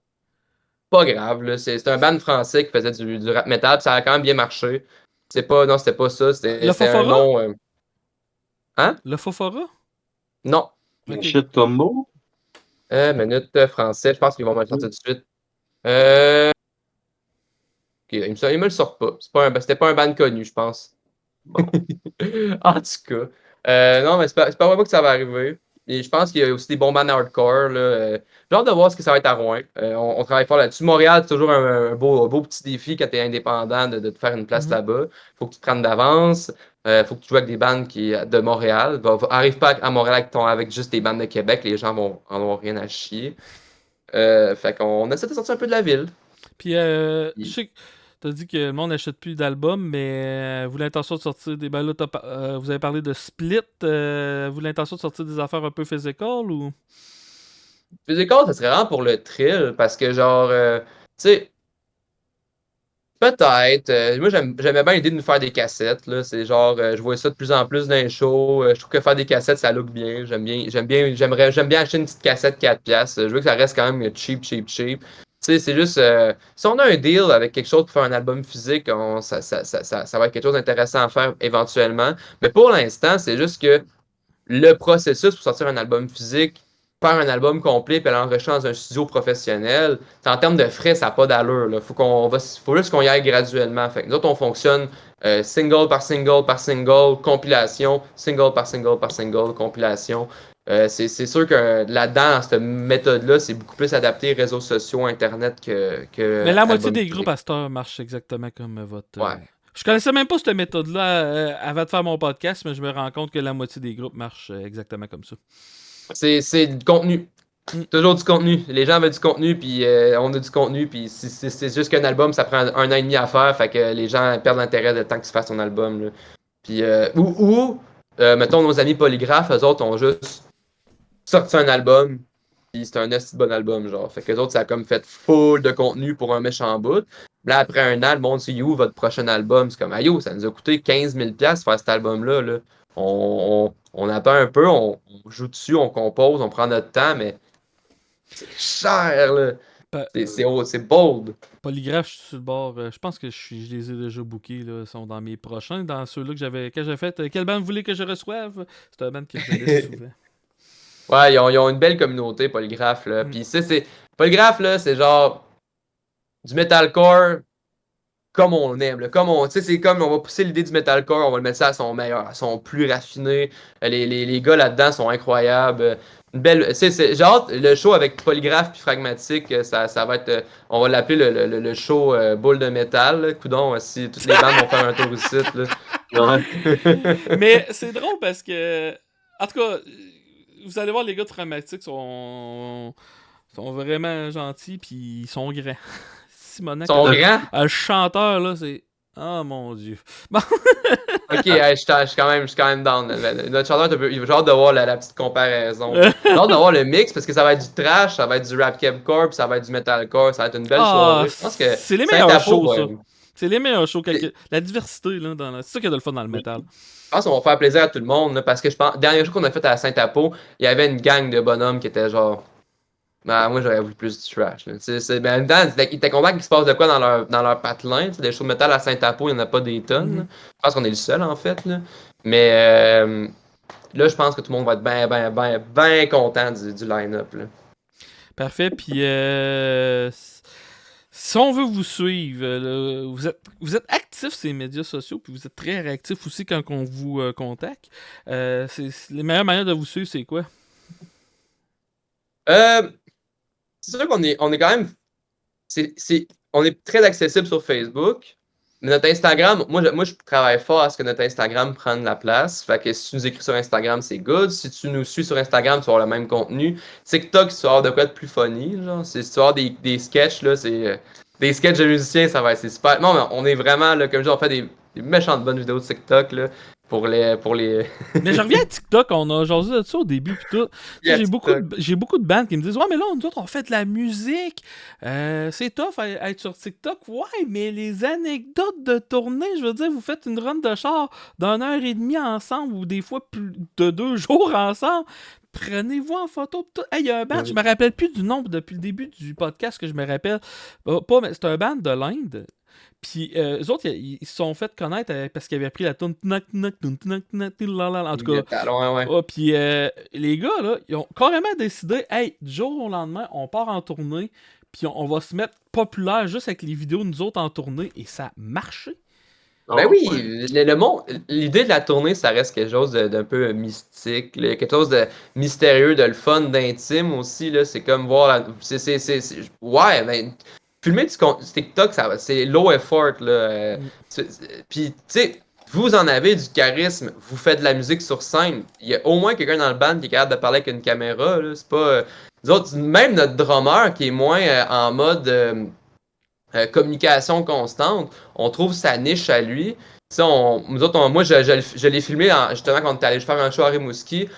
Pas grave. Là. C'est un band français qui faisait du rap metal. Ça a quand même bien marché. Non, c'était pas ça. Le C'était un Fofora? nom. Hein? Le Fofora? Non. Ok. Shit Combo? Minute français. Je pense qu'ils vont me le sortir tout de suite. Euh, ok, il me le sort pas. C'était pas un band connu, je pense. Bon. En tout cas. Non, mais c'est pas vraiment que ça va arriver. Et je pense qu'il y a aussi des bons bands hardcore. Là. J'ai hâte de voir ce que ça va être à Rouen. On travaille fort là-dessus. Montréal, c'est toujours un beau petit défi quand tu es indépendant de te faire une place Mhm. là-bas. Faut que tu te prennes d'avance. Faut que tu joues avec des bandes de Montréal. Arrive pas à Montréal avec juste des bandes de Québec. Les gens en ont rien à chier. Fait qu'on essaie de sortir un peu de la ville. Puis, je sais que t'as dit que le monde n'achète plus d'albums, mais vous l'intention de sortir des. Ben là, vous avez parlé de Split. Vous l'intention de sortir des affaires un peu physical ou. Physical, ça serait vraiment pour le thrill, parce que genre, tu sais, peut-être, moi j'aimais bien l'idée de nous faire des cassettes, là, c'est genre, je vois ça de plus en plus dans les shows, je trouve que faire des cassettes, ça look bien, j'aime bien acheter une petite cassette 4$, je veux que ça reste quand même cheap. Tu sais, c'est juste, si on a un deal avec quelque chose pour faire un album physique, ça va être quelque chose d'intéressant à faire éventuellement, mais pour l'instant, c'est juste que le processus pour sortir un album physique, faire un album complet puis l'enregistrer dans un studio professionnel, en termes de frais, ça n'a pas d'allure. Là. Faut juste qu'on y aille graduellement. Fait que nous autres, on fonctionne single par single, compilation, single par single, compilation. C'est sûr que là-dedans, dans cette méthode-là, c'est beaucoup plus adapté réseaux sociaux, Internet que Mais la moitié album des physique. groupes à cette heure marchent exactement comme votre. Ouais. Je connaissais même pas cette méthode-là avant de faire mon podcast, mais je me rends compte que la moitié des groupes marchent exactement comme ça. C'est du contenu. Mm. Toujours du contenu. Les gens veulent du contenu, puis on a du contenu, puis c'est juste qu'un album, ça prend 1 an et demi à faire, fait que les gens perdent l'intérêt de temps que tu fasses ton album. Là. Puis, mettons, nos amis polygraphes, eux autres ont juste sorti un album, puis c'est un assez bon album, genre. Fait que les autres, ça a comme fait full de contenu pour un méchant bout. Là, après un an, le monde dit, où votre prochain album? C'est comme, ah yo, ça nous a coûté 15 000 $ faire cet album-là. Là. On attend un peu, on joue dessus, on compose, on prend notre temps, mais c'est cher, là. Pa- C'est bold. Polygraphe, je suis sur le bord. Je pense que je les ai déjà bookés. Là, ils sont dans mes prochains. Dans ceux-là que j'ai fait. Quelle bande vous voulez que je reçoive? C'est un band que je me laisse souvent. Ouais, ils ont une belle communauté, Polygraphe, là. Puis, c'est... Polygraphe, là, c'est genre du metalcore comme on aime, là. Comme on... Tu sais, c'est comme, on va pousser l'idée du metalcore, on va le mettre ça à son meilleur, à son plus raffiné. Les gars là-dedans sont incroyables. Une belle... J'ai hâte, le show avec Polygraphe puis Pragmatique, ça va être... on va l'appeler le show boule de métal, là. Coudon, si toutes les bandes vont faire un tour au site, là. Ouais. Mais c'est drôle parce que... En tout cas, vous allez voir, les gars de Pragmatique sont vraiment gentils puis ils sont grands. Simonac, Ils sont grands? le chanteur, là, c'est... Oh mon Dieu. Bon. Ok, je suis quand même down. Notre chanteur, j'ai hâte de voir la petite comparaison. J'ai hâte de voir le mix parce que ça va être du trash, ça va être du rap kebcore, puis ça va être du metalcore, ça va être une belle soirée. Je pense que c'est les meilleurs shows, ça. ouais. C'est les meilleurs shows. La diversité, là, c'est ça qui a de le fun dans le métal. Je pense qu'on va faire plaisir à tout le monde, là, parce que je pense, dernier show qu'on a fait à Saint-Apo, il y avait une gang de bonhommes qui étaient genre. Ben, moi, j'aurais voulu plus du trash. Là. Ben, en même temps, ils étaient contents qu'il se passe de quoi dans leur patelin. Des shows de métal à Saint-Apo, il n'y en a pas des tonnes. Là. Je pense qu'on est le seul, en fait. Là. Mais là, je pense que tout le monde va être bien content du line-up. Là. Parfait. Puis, si on veut vous suivre, là, vous êtes actifs sur les médias sociaux, puis vous êtes très réactifs aussi quand on vous contacte. Les meilleures manières de vous suivre, c'est quoi? C'est sûr qu'on est quand même. On est très accessible sur Facebook. Mais notre Instagram, moi, je travaille fort à ce que notre Instagram prenne la place. Fait que si tu nous écris sur Instagram, c'est good. Si tu nous suis sur Instagram, tu vas avoir le même contenu. TikTok, tu vas avoir de quoi de plus funny. Genre. Si tu vas avoir des sketchs, là, c'est. Des sketchs de musiciens, c'est super. Non, mais on est vraiment, là, comme je dis, on fait des méchantes bonnes vidéos de TikTok, là. Pour les... Mais je reviens à TikTok, on a jasé de ça au début pis tout. Yeah, j'ai beaucoup de bandes qui me disent ouais mais là nous autres on fait de la musique, c'est tough à être sur TikTok. Ouais mais les anecdotes de tournée, je veux dire vous faites une run de char d'1 heure et demie ensemble ou des fois plus de 2 jours ensemble. Prenez-vous en photo. Hey, il y a un band, je me rappelle plus du nom depuis le début du podcast que je me rappelle. Pas, mais c'est un band de l'Inde. Puis eux autres, ils se sont fait connaître parce qu'ils avaient pris la tune en tout cas. Ouais. Puis les gars, là, ils ont carrément décidé, hey, du jour au lendemain, on part en tournée, puis on va se mettre populaire juste avec les vidéos de nous autres en tournée, et ça a marché. Ben oui, le monde, l'idée de la tournée, ça reste quelque chose d'un peu mystique, là, quelque chose de mystérieux, de le fun, d'intime aussi, là, c'est comme voir ouais, ben, filmer du TikTok, c'est low effort, là, puis, tu sais, vous en avez du charisme, vous faites de la musique sur scène, il y a au moins quelqu'un dans le band qui est capable de parler avec une caméra, là, c'est pas... nous autres, même notre drummer qui est moins en mode... communication constante, on trouve sa niche à lui. Nous autres, moi, je l'ai filmé justement quand on est allé faire un show à Rimouski.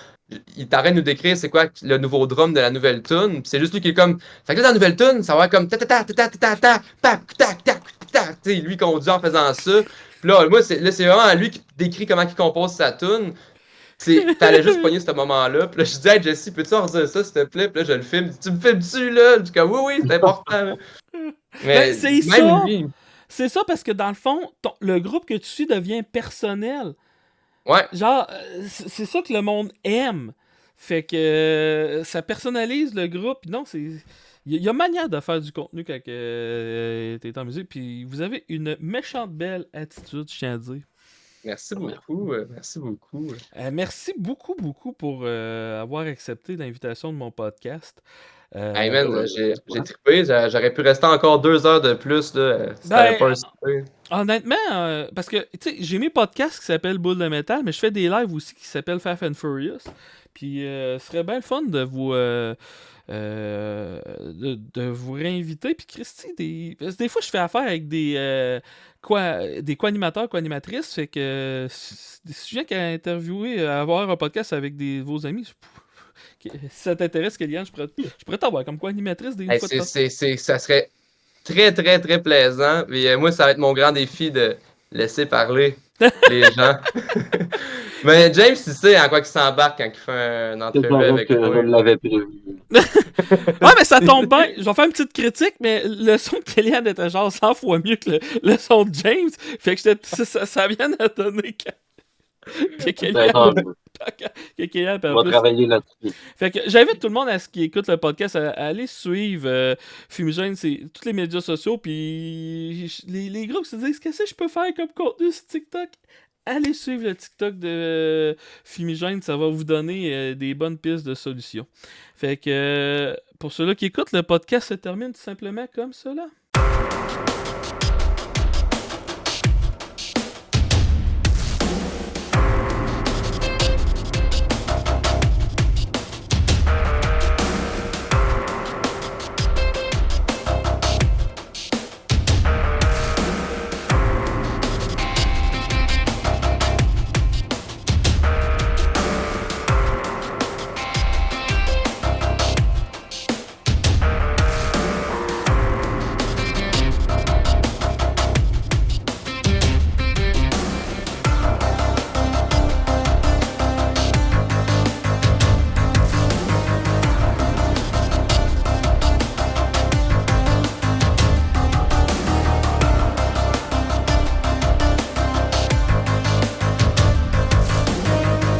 Il t'arrête de nous décrire c'est quoi le nouveau drum de la nouvelle tune. C'est juste lui qui est comme. Fait que là, dans la nouvelle tune, ça va être comme ta ta ta ta ta ta ta tac tac tac. Lui conduit en faisant ça. Puis là, moi, c'est vraiment lui qui décrit comment il compose sa tune. T'allais juste pogner ce moment-là. Puis là, je dis, hey Jesse, peux-tu en redire ça, s'il te plaît? Puis là, je le filme. Tu me filmes-tu, là? Je dis comme, oui, c'est important. Mais c'est même ça. lui. C'est ça parce que dans le fond, le groupe que tu suis devient personnel. Ouais. Genre, c'est ça que le monde aime. Fait que ça personnalise le groupe. Non, c'est. Il y a manière de faire du contenu quand t'es en musique. Puis vous avez une méchante belle attitude, je tiens à dire. Merci beaucoup. Merci beaucoup. Merci beaucoup pour avoir accepté l'invitation de mon podcast. Hey man, j'ai trippé. J'aurais pu rester encore 2 heures de plus là, si t'avais pas insisté. Honnêtement, parce que tu sais, j'ai mes podcasts qui s'appellent Boule de Métal, mais je fais des lives aussi qui s'appellent Fast and Furious. Puis ce serait bien le fun de vous réinviter. Puis Christy, parce que des fois je fais affaire avec des co-animateurs, co-animatrices. Fait que si je viens qu'à interviewer, avoir un podcast avec vos amis, si ça t'intéresse, Kéliane, je pourrais t'avoir comme co-animatrice des fois. Ça serait très, très, très plaisant. Et moi, ça va être mon grand défi de laisser parler les gens. Mais James, il sait en quoi il s'embarque quand il fait une C'est entrevue vrai avec que je moi. l'avais prévu. Ouais, mais ça tombe bien. Je vais faire une petite critique, mais le son de Kellyanne était genre 100 fois mieux que le son de James. Fait que ça vient à donner que Ben, Kellyanne, tant mieux. que Kellyanne, puis On en va plus. travailler là-dessus. Fait que j'invite tout le monde à ce qui écoute le podcast à aller suivre Fumigène, c'est tous les médias sociaux, puis les groupes se disent qu'est-ce que je peux faire comme contenu sur TikTok. Allez suivre le TikTok de Fumigène, ça va vous donner des bonnes pistes de solutions. Fait que pour ceux-là qui écoutent, le podcast se termine tout simplement comme cela.